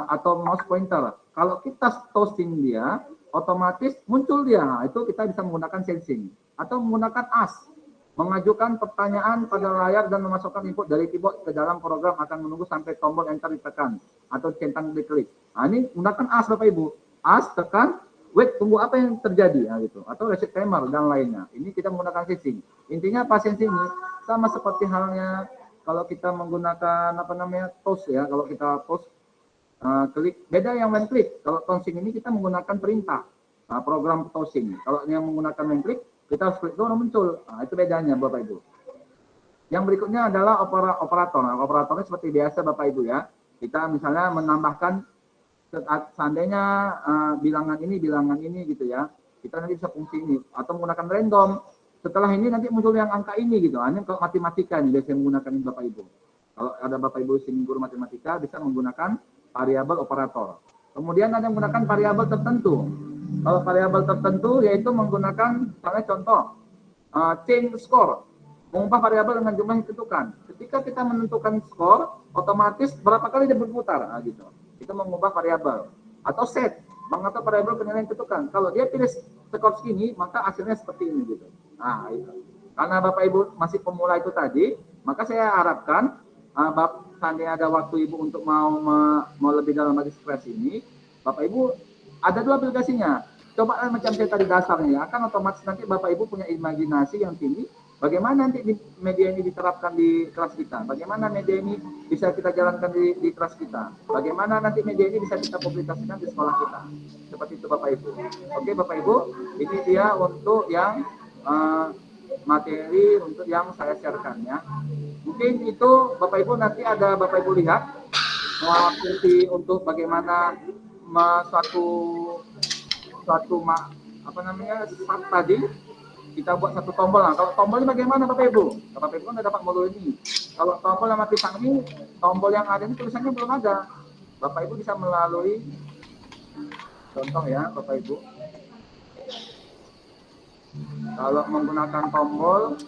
atau mouse pointer. Kalau kita tossing dia, otomatis muncul dia. Nah, itu kita bisa menggunakan sensing. Atau menggunakan ASK. Mengajukan pertanyaan pada layar dan memasukkan input dari keyboard ke dalam program akan menunggu sampai tombol enter ditekan atau centang diklik. Nah, ini menggunakan ASK Bapak Ibu. ASK tekan, wait tunggu apa yang terjadi nah, gitu. Atau reset timer dan lainnya. Ini kita menggunakan sensing. Intinya apa sensing ini? Sama seperti halnya kalau kita menggunakan toast ya. Kalau kita toast klik, beda yang when click. Kalau tossing ini kita menggunakan perintah. Program tossing. Kalau yang menggunakan when click kita harus klik dulu muncul. Nah, itu bedanya Bapak Ibu. Yang berikutnya adalah operator. Nah, operatornya seperti biasa Bapak Ibu ya. Kita misalnya menambahkan seandainya bilangan ini gitu ya. Kita nanti bisa fungsi ini atau menggunakan random. Setelah ini nanti muncul yang angka ini gitu. Ini kalau matematika nih biasanya menggunakan ini Bapak Ibu. Kalau ada Bapak Ibu sini guru matematika bisa menggunakan variabel operator. Kemudian ada yang menggunakan variabel tertentu. Kalau variabel tertentu yaitu menggunakan misalnya contoh change score. Mengubah variabel dengan jumlah yang ditentukan. Ketika kita menentukan skor, otomatis berapa kali dia berputar, gitu. Itu mengubah variabel. Atau set, mengatur variabel penilaian yang ditentukan. Kalau dia pilih skor segini, maka hasilnya seperti ini, gitu. Nah, itu. Karena Bapak Ibu masih pemula itu tadi, maka saya harapkan, seandainya ada waktu Ibu untuk mau lebih dalam lagi stres ini, Bapak Ibu ada 2 aplikasinya. Coba macam saya tadi dasarnya, akan otomatis nanti Bapak Ibu punya imajinasi yang tinggi. Bagaimana nanti media ini diterapkan di kelas kita? Bagaimana media ini bisa kita jalankan di kelas kita? Bagaimana nanti media ini bisa kita publikasikan di sekolah kita? Seperti itu Bapak Ibu. Oke Bapak Ibu, ini dia untuk yang materi untuk yang saya sharekan ya. Mungkin itu Bapak Ibu nanti ada Bapak Ibu lihat fungsi untuk bagaimana suatu tadi kita buat satu tombol. Nah, kalau tombol ini bagaimana Bapak Ibu? Bapak Ibu kan udah dapat modul ini. Kalau tombol sama pisang ini, tombol yang ada ini tulisannya belum ada. Bapak Ibu bisa melalui contoh ya Bapak Ibu. Kalau menggunakan tombol,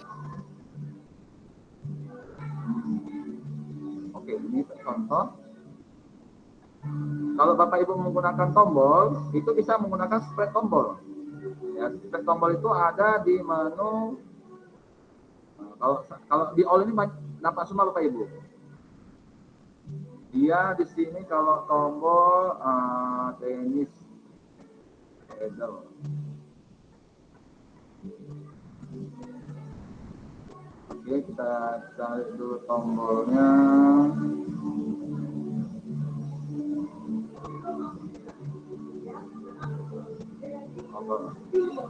oke ini contoh. Kalau Bapak Ibu menggunakan tombol, itu bisa menggunakan spread tombol. Ya, spread tombol itu ada di menu. Kalau di all ini dapat semua Bapak Ibu. Dia di sini kalau tombol tenis pedal. Oke, kita cari dulu tombolnya.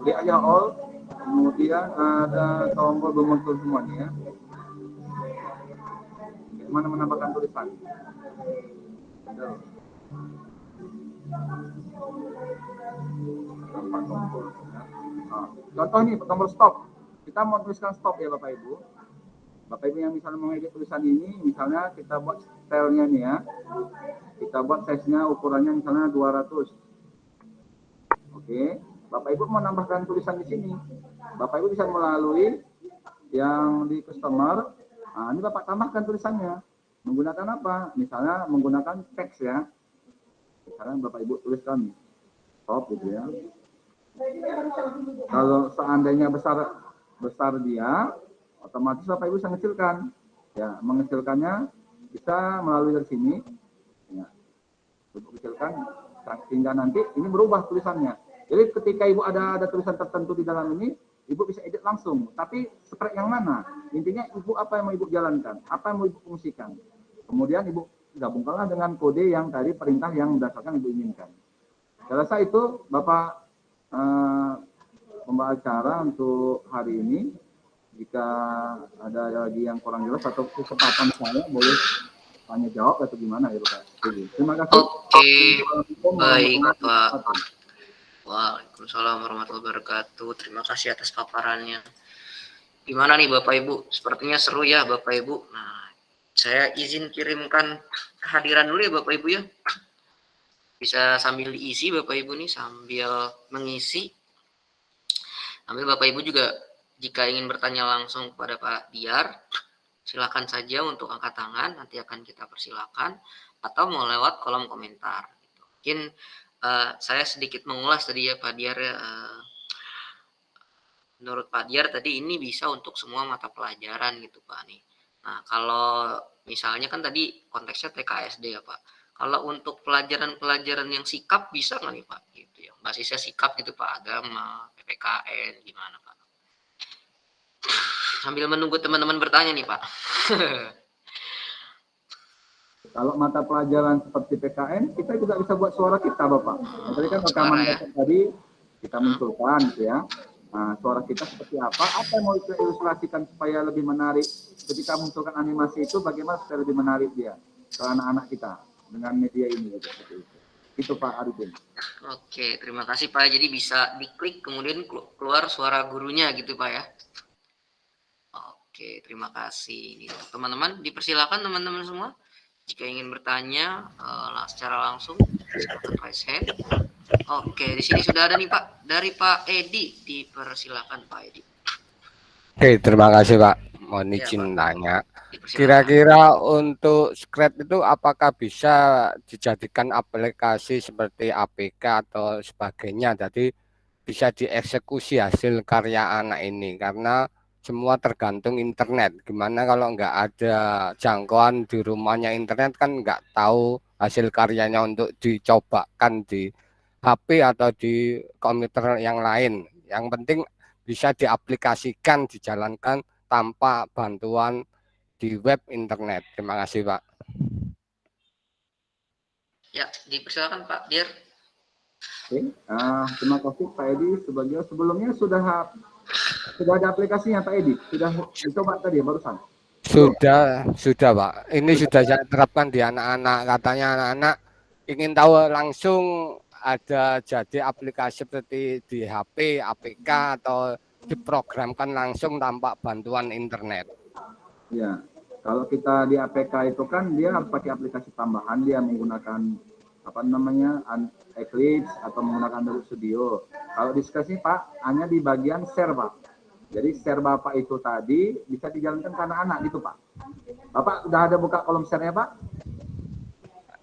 Lihat aja all, kemudian ada tombol bermuncul semuanya ya. Mana menambahkan tulisan. Contoh nih tombol stop. Kita mau tuliskan stop ya Bapak Ibu. Bapak Ibu yang misalnya mengedit tulisan ini, misalnya kita buat stylenya nih ya. Kita buat size-nya ukurannya misalnya 200. Oke. Bapak Ibu mau menambahkan tulisan di sini. Bapak Ibu bisa melalui yang di customer. Nah, ini Bapak tambahkan tulisannya. Menggunakan apa? Misalnya menggunakan teks ya. Misalnya Bapak Ibu tuliskan stop gitu ya. Kalau seandainya besar dia, otomatis Bapak Ibu bisa mengecilkan. Ya, mengecilkannya bisa melalui dari sini. Ya. Untuk kecilkan sehingga nanti ini berubah tulisannya. Jadi ketika Ibu ada tulisan tertentu di dalam ini, Ibu bisa edit langsung. Tapi spread yang mana? Intinya Ibu apa yang mau Ibu jalankan, apa yang mau Ibu fungsikan. Kemudian Ibu gabungkanlah dengan kode yang tadi perintah yang berdasarkan Ibu inginkan. Saya rasa itu Bapak pembawa acara untuk hari ini. Jika ada lagi yang kurang jelas atau kesempatan saya boleh tanya jawab atau gimana ya Bapak. Terima kasih. Oke, baik Pak. Waalaikumsalam warahmatullahi wabarakatuh. Terima kasih atas paparannya. Gimana nih Bapak Ibu? Sepertinya seru ya Bapak Ibu. Nah, saya izin kirimkan kehadiran dulu ya Bapak Ibu ya. Bisa sambil diisi Bapak Ibu nih, sambil mengisi. Sambil Bapak Ibu juga jika ingin bertanya langsung kepada Pak Diar, silakan saja untuk angkat tangan, nanti akan kita persilakan, atau mau lewat kolom komentar. Mungkin saya sedikit mengulas tadi ya Pak Diar ya. Menurut Pak Diar tadi ini bisa untuk semua mata pelajaran gitu Pak nih. Nah kalau misalnya kan tadi konteksnya TKSD ya Pak. Kalau untuk pelajaran-pelajaran yang sikap bisa nggak nih Pak? Gitu ya. Basisnya sikap gitu Pak, agama, PPKN gimana Pak? Sambil menunggu teman-teman bertanya nih Pak. Kalau mata pelajaran seperti PKN, kita juga bisa buat suara kita, Bapak. Tadi kan rekaman ya. tadi kita munculkan, gitu ya. suara kita seperti apa yang mau kita ilustrasikan supaya lebih menarik. Ketika munculkan animasi itu, bagaimana supaya lebih menarik dia ke anak-anak kita dengan media ini. Seperti itu. Itu Pak Arifin. Oke, terima kasih Pak. Jadi bisa diklik kemudian keluar suara gurunya gitu Pak ya. Oke, terima kasih. Teman-teman, dipersilakan teman-teman semua. Jika ingin bertanya secara langsung, silakan raise hand. Oke, di sini sudah ada nih Pak, dari Pak Edi. Dipersilakan Pak Edi. Oke, terima kasih Pak. Mohon Ya, izin Pak. tanya. Dipersilakan. Kira-kira untuk Scratch itu apakah bisa dijadikan aplikasi seperti APK atau sebagainya? Jadi bisa dieksekusi hasil karya anak ini karena semua tergantung internet. Gimana kalau nggak ada jangkauan di rumahnya internet kan nggak tahu hasil karyanya untuk dicobakan di HP atau di komputer yang lain. Yang penting bisa diaplikasikan, dijalankan tanpa bantuan di web internet. Terima kasih Pak. Ya, dipersilakan Pak Dir. Oke, terima kasih Pak Edi. Sebelumnya sudah ada aplikasinya Pak Edi? Sudah dicoba tadi barusan? Sudah Pak. Ini sudah saya terapkan di anak-anak. Katanya anak-anak ingin tahu langsung ada jadi aplikasi seperti di HP, APK atau diprogramkan langsung tanpa bantuan internet. Ya, kalau kita di APK itu kan dia harus pakai aplikasi tambahan, dia menggunakan Eclipse atau menggunakan Android Studio. Kalau di Scratch Pak hanya di bagian share Pak. Jadi share Bapak itu tadi bisa dijalankan ke anak-anak gitu Pak. Bapak udah ada buka kolom share-nya Pak?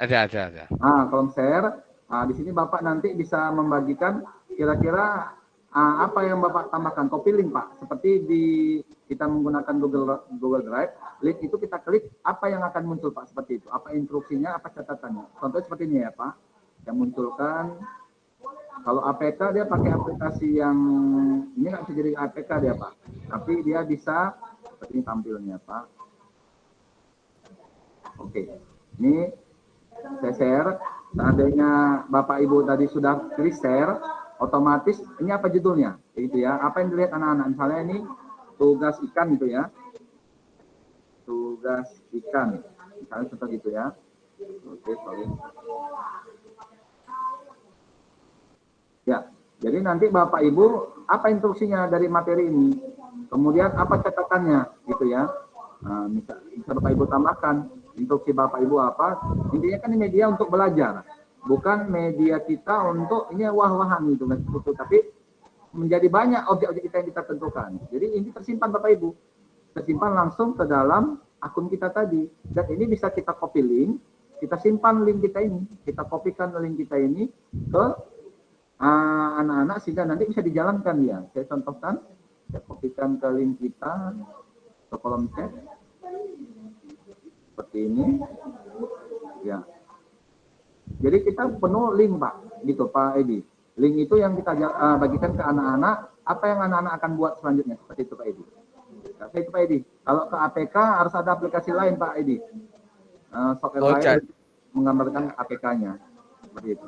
Ada. Kolom share. Di sini Bapak nanti bisa membagikan kira-kira apa yang Bapak tambahkan, copy link Pak. Seperti kita menggunakan Google Drive, link itu kita klik, apa yang akan muncul Pak seperti itu. Apa instruksinya, apa catatannya. Contohnya seperti ini ya Pak. Yang munculkan, kalau APK dia pakai aplikasi yang, ini nggak bisa jadi APK dia Pak. Tapi dia bisa, seperti ini tampilnya Pak. Oke, ini saya share. Seandainya Bapak Ibu tadi sudah klik share, otomatis ini apa judulnya, gitu ya. Apa yang dilihat anak-anak, misalnya ini tugas ikan gitu ya, tugas ikan, misalnya seperti itu ya. Oke, sorry. Ya, jadi nanti Bapak Ibu apa instruksinya dari materi ini, kemudian apa catatannya, gitu ya. Bisa Bapak Ibu tambahkan instruksi Bapak Ibu apa. Intinya kan ini media untuk belajar, bukan media kita untuk ini wah-wahan gitu, tapi menjadi banyak objek-objek kita yang kita tentukan. Jadi ini tersimpan Bapak Ibu, tersimpan langsung ke dalam akun kita tadi, dan ini bisa kita copy link, kita simpan link kita ini, kita kopikan link kita ini ke anak-anak sehingga nanti bisa dijalankan ya. Saya contohkan, saya kopikan ke link kita ke kolom chat seperti ini ya. Jadi kita penuh link Pak, gitu Pak Edi. Link itu yang kita bagikan ke anak-anak, apa yang anak-anak akan buat selanjutnya, seperti itu Pak Edi. Seperti itu Pak Edi. Kalau ke APK harus ada aplikasi lain Pak Edi. Software lain menggambarkan APK-nya, seperti itu.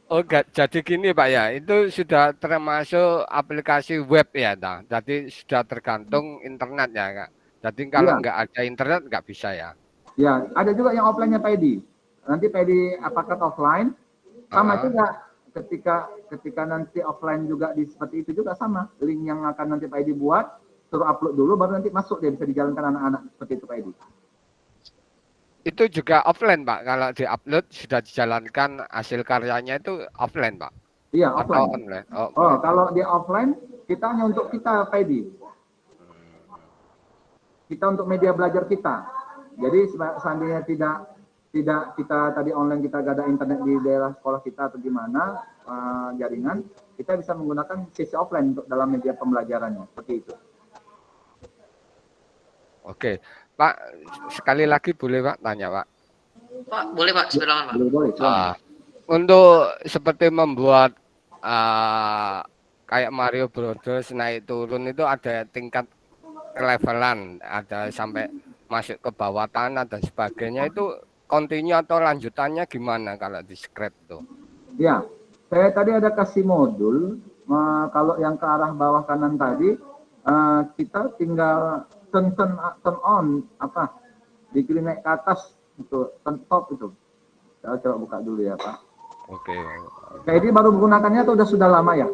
Oh, jadi gini Pak ya, itu sudah termasuk aplikasi web ya, nah. Jadi sudah tergantung internet ya Kak. Jadi kalau nggak ada internet nggak bisa ya. Ya, ada juga yang offline-nya Pak Edi. Nanti Pak Edi apakah offline? Sama juga ketika nanti offline juga seperti itu juga sama. Link yang akan nanti Pak Edi buat, suruh upload dulu baru nanti masuk dia bisa dijalankan anak-anak seperti itu Pak Edi. Itu juga offline Pak. Kalau di-upload sudah dijalankan hasil karyanya itu offline Pak. Iya, offline. Atau online. Oh, kalau dia offline kita hanya untuk kita Pak Edi. Kita untuk media belajar kita. Jadi seandainya tidak kita tadi online, kita gak ada internet di daerah sekolah kita atau gimana jaringan, kita bisa menggunakan sesi offline untuk dalam media pembelajarannya seperti itu. Oke, Pak, sekali lagi boleh Pak tanya Pak? Pak, boleh Pak, silakan Pak. Boleh. Untuk seperti membuat kayak Mario Brothers naik turun itu ada tingkat levelan, ada sampai masuk ke bawah tanah dan sebagainya, itu continue atau lanjutannya gimana kalau di Scratch tuh? Ya, saya tadi ada kasih modul kalau yang ke arah bawah kanan tadi, kita tinggal turn on apa? Diklik naik ke atas itu, turn top itu. Saya coba buka dulu ya Pak. Oke. Jadi baru menggunakannya atau sudah lama ya?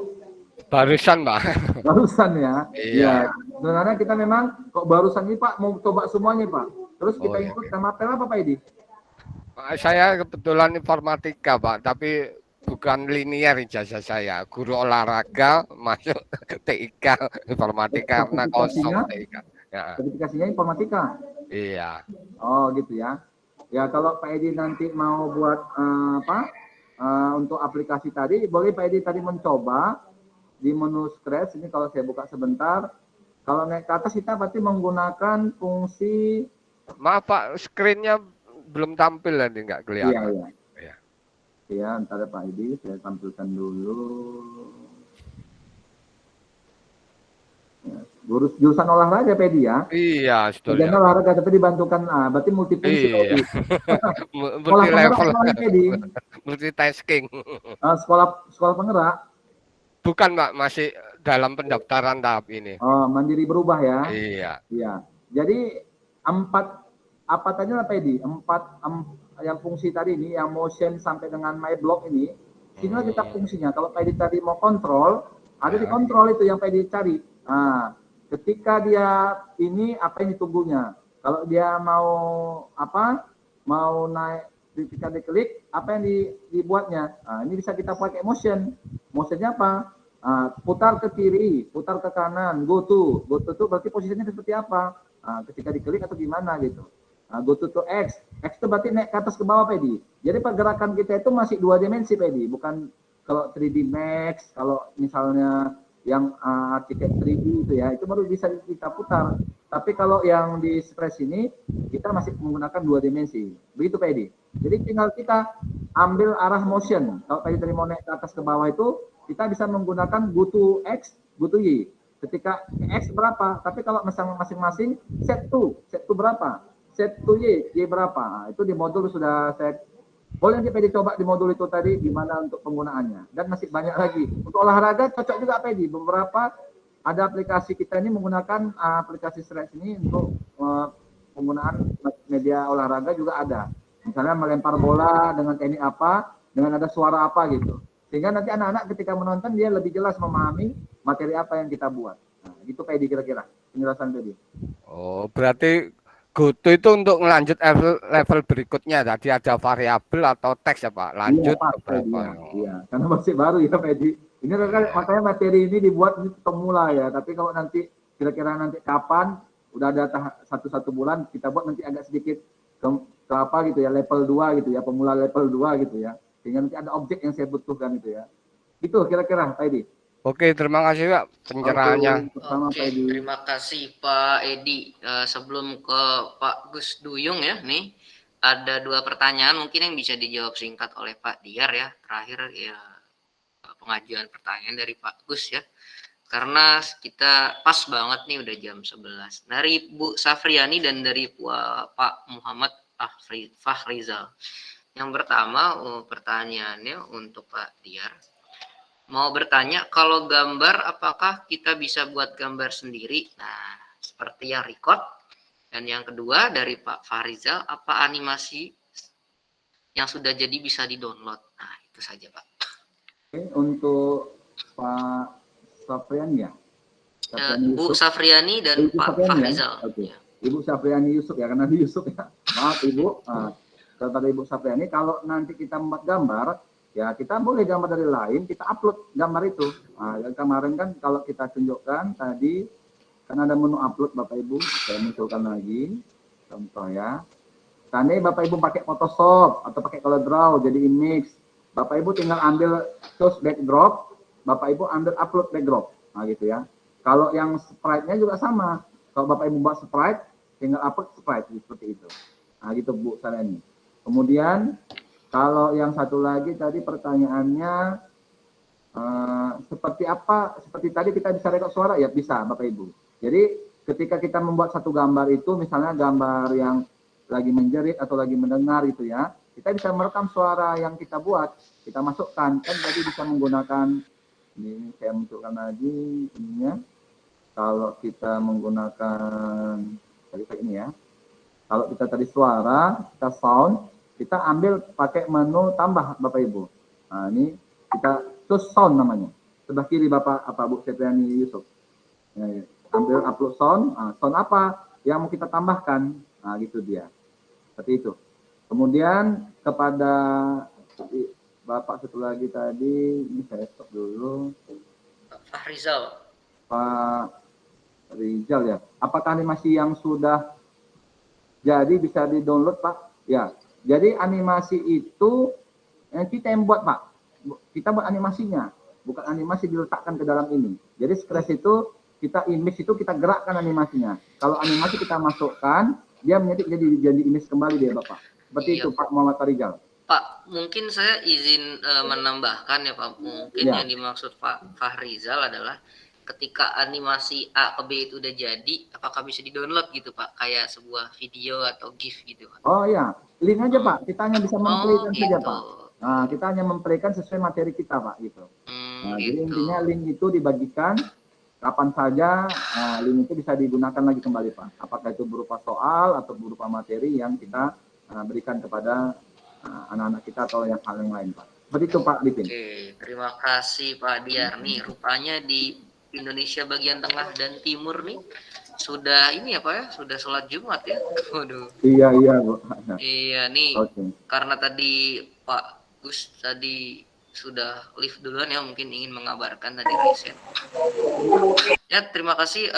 Barusan, Pak. Barusan ya. Iya. Sebenarnya kita memang kok barusan ini Pak mau coba semuanya Pak. Terus kita iya, ikut sama apel apa Pak Edi? Saya kebetulan informatika, Pak, tapi bukan linear ijazah saya. Guru olahraga masuk ke TIK informatika karena kosong TIK. Ya. Sertifikasinya informatika. Iya. Oh gitu ya. Ya kalau Pak Edi nanti mau buat untuk aplikasi tadi, boleh Pak Edi tadi mencoba di menu Scratch ini. Kalau saya buka sebentar, kalau naik ke atas kita berarti menggunakan fungsi. Maaf Pak, screen-nya belum tampil nanti nggak kelihatan. Iya. Ya, ntar ya Pak Edi, saya tampilkan dulu. Ya, jurusan olahraga Pak Edi ya? Iya, Jadi olahraga tapi dibantukan, berarti multifungsi. Iya. Sekolah penggerak Pak Edi. Multitasking. Sekolah penggerak. Bukan Pak, masih dalam pendaftaran tahap ini. Oh, mandiri berubah ya? Iya. Iya. Jadi 4 apa tadi Pak Edi? 4 yang fungsi tadi ini, yang motion sampai dengan my block ini, inilah kita fungsinya. Kalau Pak Edi tadi mau kontrol, ada di kontrol itu yang Pak Edi cari. Nah, ketika dia ini apa yang ditunggunya? Kalau dia mau mau naik, ketika diklik, apa yang dibuatnya? Nah, ini bisa kita pakai motion. Motionnya apa? Putar ke kiri, putar ke kanan, go to itu berarti posisinya seperti apa? Ketika diklik atau gimana gitu. Go to X itu berarti naik ke atas ke bawah Pak Edi. Jadi pergerakan kita itu masih 2 dimensi Pak Edi, bukan kalau 3D Max, kalau misalnya yang tiket 3D itu ya, itu baru bisa kita putar. Tapi kalau yang di Scratch ini, kita masih menggunakan 2 dimensi. Begitu Pak Edi. Jadi tinggal kita ambil arah motion. Kalau Pak Edi tadi mau naik ke atas ke bawah itu, kita bisa menggunakan go to X, go to Y. Ketika X berapa, tapi kalau masing-masing set to berapa? Set to Y berapa? Nah, itu di modul sudah saya. Boleh nanti Pak Edi coba di modul itu tadi gimana untuk penggunaannya. Dan masih banyak lagi. Untuk olahraga cocok juga Pak Edi. Beberapa ada aplikasi kita ini menggunakan aplikasi Scratch ini untuk penggunaan media olahraga juga ada. Misalnya melempar bola dengan teknik apa, dengan ada suara apa gitu. Sehingga nanti anak-anak ketika menonton dia lebih jelas memahami materi apa yang kita buat. Nah, gitu Pak Edi kira-kira penjelasan tadi. Oh, berarti GoTo itu untuk melanjut level berikutnya. Tadi ada variabel atau teks ya Pak. Lanjut ke berapa? Iya, karena masih baru ya Pak Edi. Ini makanya materi ini dibuat ini pemula ya. Tapi kalau nanti kira-kira nanti kapan udah ada 1 bulan kita buat nanti agak sedikit ke apa gitu ya, level 2 gitu ya, pemula level 2 gitu ya. Sehingga nanti ada objek yang saya butuhkan itu ya. Itu kira-kira Pak Edi. Oke, terima kasih Pak pencerahannya. Oke, terima kasih Pak Edi. Sebelum ke Pak Gus Duyung ya, nih ada 2 pertanyaan mungkin yang bisa dijawab singkat oleh Pak Diar ya. Terakhir ya pengajuan pertanyaan dari Pak Gus ya. Karena kita pas banget nih udah jam 11. Dari Bu Safriani dan dari Pak Muhammad Fahrizal. Yang pertama pertanyaannya untuk Pak Diar. Mau bertanya, kalau gambar apakah kita bisa buat gambar sendiri? Nah, seperti yang record. Dan yang kedua dari Pak Farizal, apa animasi yang sudah jadi bisa di-download? Nah, itu saja Pak. Oke, untuk Pak Safriani ya? Bu Safriani dan Pak Farizal. Ya? Okay. Ibu Safriani Yusuf ya, karena Yusuf ya. Maaf Ibu. Kepada Ibu Safriani, kalau nanti kita membuat gambar, ya kita boleh gambar dari lain, kita upload gambar itu. Nah, yang kemarin kan kalau kita tunjukkan tadi, kan ada menu upload Bapak Ibu, saya munculkan lagi, contoh ya. Tadi Bapak Ibu pakai Photoshop atau pakai CorelDRAW jadi image, Bapak Ibu tinggal ambil choose backdrop, Bapak Ibu ambil upload backdrop, nah gitu ya. Kalau yang sprite-nya juga sama, kalau Bapak Ibu buat sprite, tinggal upload sprite seperti itu. Nah gitu Bu Sarani. Kemudian kalau yang satu lagi tadi pertanyaannya seperti apa? Seperti tadi kita bisa rekod suara ya bisa Bapak Ibu. Jadi ketika kita membuat satu gambar itu misalnya gambar yang lagi menjerit atau lagi mendengar gitu ya, kita bisa merekam suara yang kita buat, kita masukkan kan tadi bisa menggunakan Ini saya munculkan lagi ininya. Kalau kita menggunakan tadi kayak ini ya. Kalau kita tadi suara, kita sound, kita ambil pakai menu tambah Bapak Ibu. Nah, ini kita choose sound namanya. Sebelah kiri Bapak Bu Septriani Yusuf. Ya, ambil upload sound. Nah, sound apa yang mau kita tambahkan? Nah, gitu dia. Seperti itu. Kemudian kepada Bapak satu lagi tadi, ini saya stop dulu. Pak Fahrizal. Pak Rizal ya. Apakah animasi yang sudah jadi bisa di-download Pak? Ya. Jadi animasi itu kita yang buat Pak. Kita buat animasinya, bukan animasi diletakkan ke dalam ini. Jadi Scratch itu kita image itu kita gerakkan animasinya. Kalau animasi kita masukkan, dia jadi image kembali dia Bapak. Seperti itu Pak Muhammad Rizal. Pak, mungkin saya izin menambahkan ya Pak. Mungkin yang dimaksud Pak Fahrizal adalah ketika animasi A ke B itu udah jadi, apakah bisa di-download gitu Pak? Kayak sebuah video atau GIF gitu Pak? Oh ya, link aja Pak. Kita hanya bisa memplaykan gitu. saja Pak. Nah, kita hanya memplaykan sesuai materi kita Pak gitu. Nah, gitu. jadi intinya link itu dibagikan kapan saja, link itu bisa digunakan lagi kembali Pak. Apakah itu berupa soal atau berupa materi yang kita berikan kepada anak-anak kita atau yang hal yang lain Pak. Seperti itu Pak Dipin. Oke, terima kasih Pak Diar. Nih rupanya di Indonesia bagian tengah dan timur nih sudah ini ya Pak ya, sudah sholat Jumat ya. Waduh. Iya Bu. Iya nih. Okay. Karena tadi Pak Gus tadi sudah live duluan ya, mungkin ingin mengabarkan tadi riset. Ya terima kasih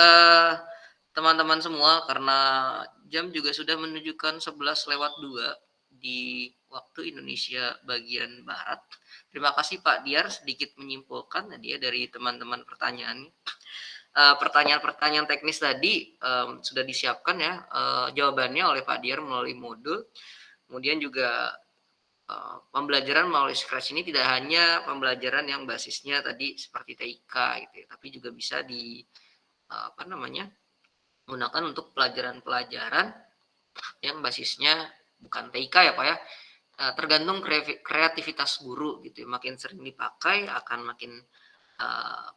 teman-teman semua, karena jam juga sudah menunjukkan 11:02 di waktu Indonesia bagian Barat. Terima kasih Pak Diar, sedikit menyimpulkan tadi ya dari teman-teman pertanyaan. Pertanyaan-pertanyaan teknis tadi sudah disiapkan ya jawabannya oleh Pak Diar melalui modul. Kemudian juga pembelajaran melalui Scratch ini tidak hanya pembelajaran yang basisnya tadi seperti TIK gitu ya, tapi juga bisa gunakan untuk pelajaran-pelajaran yang basisnya bukan TIK ya Pak ya. Tergantung kreativitas guru gitu ya. Makin sering dipakai akan makin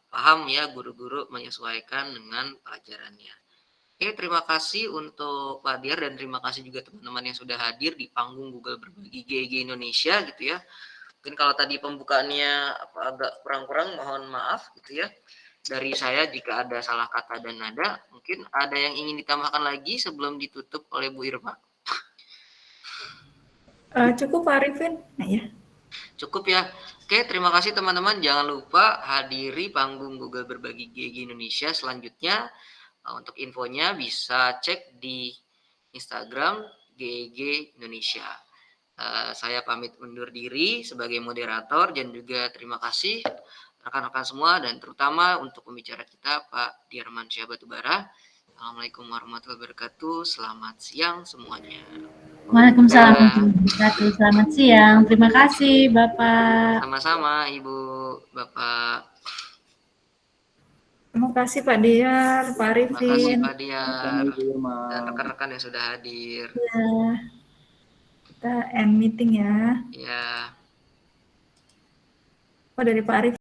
paham ya guru-guru menyesuaikan dengan pelajarannya. Oke, terima kasih untuk Pak Diar dan terima kasih juga teman-teman yang sudah hadir di panggung Google Berbagi GEG Indonesia gitu ya. Mungkin kalau tadi pembukaannya agak kurang-kurang, mohon maaf gitu ya. Dari saya jika ada salah kata dan nada, mungkin ada yang ingin ditambahkan lagi sebelum ditutup oleh Bu Irma. Cukup Pak Arifin. Nah, ya. Cukup ya. Oke, terima kasih teman-teman. Jangan lupa hadiri panggung Google Berbagi GEG Indonesia selanjutnya. Untuk infonya bisa cek di Instagram GEG Indonesia. Saya pamit undur diri sebagai moderator dan juga terima kasih rekan-rekan semua dan terutama untuk pembicara kita Pak Diarmansyah Batubara. Assalamualaikum warahmatullahi wabarakatuh. Selamat siang semuanya. Waalaikumsalam warahmatullahi wabarakatuh. Selamat siang. Terima kasih Bapak. Sama-sama Ibu, Bapak. Terima kasih Pak Diar, Pak Arifin. Terima kasih Pak Diar dan rekan-rekan yang sudah hadir. Ya, kita end meeting ya. Ya. Oh dari Pak Arifin.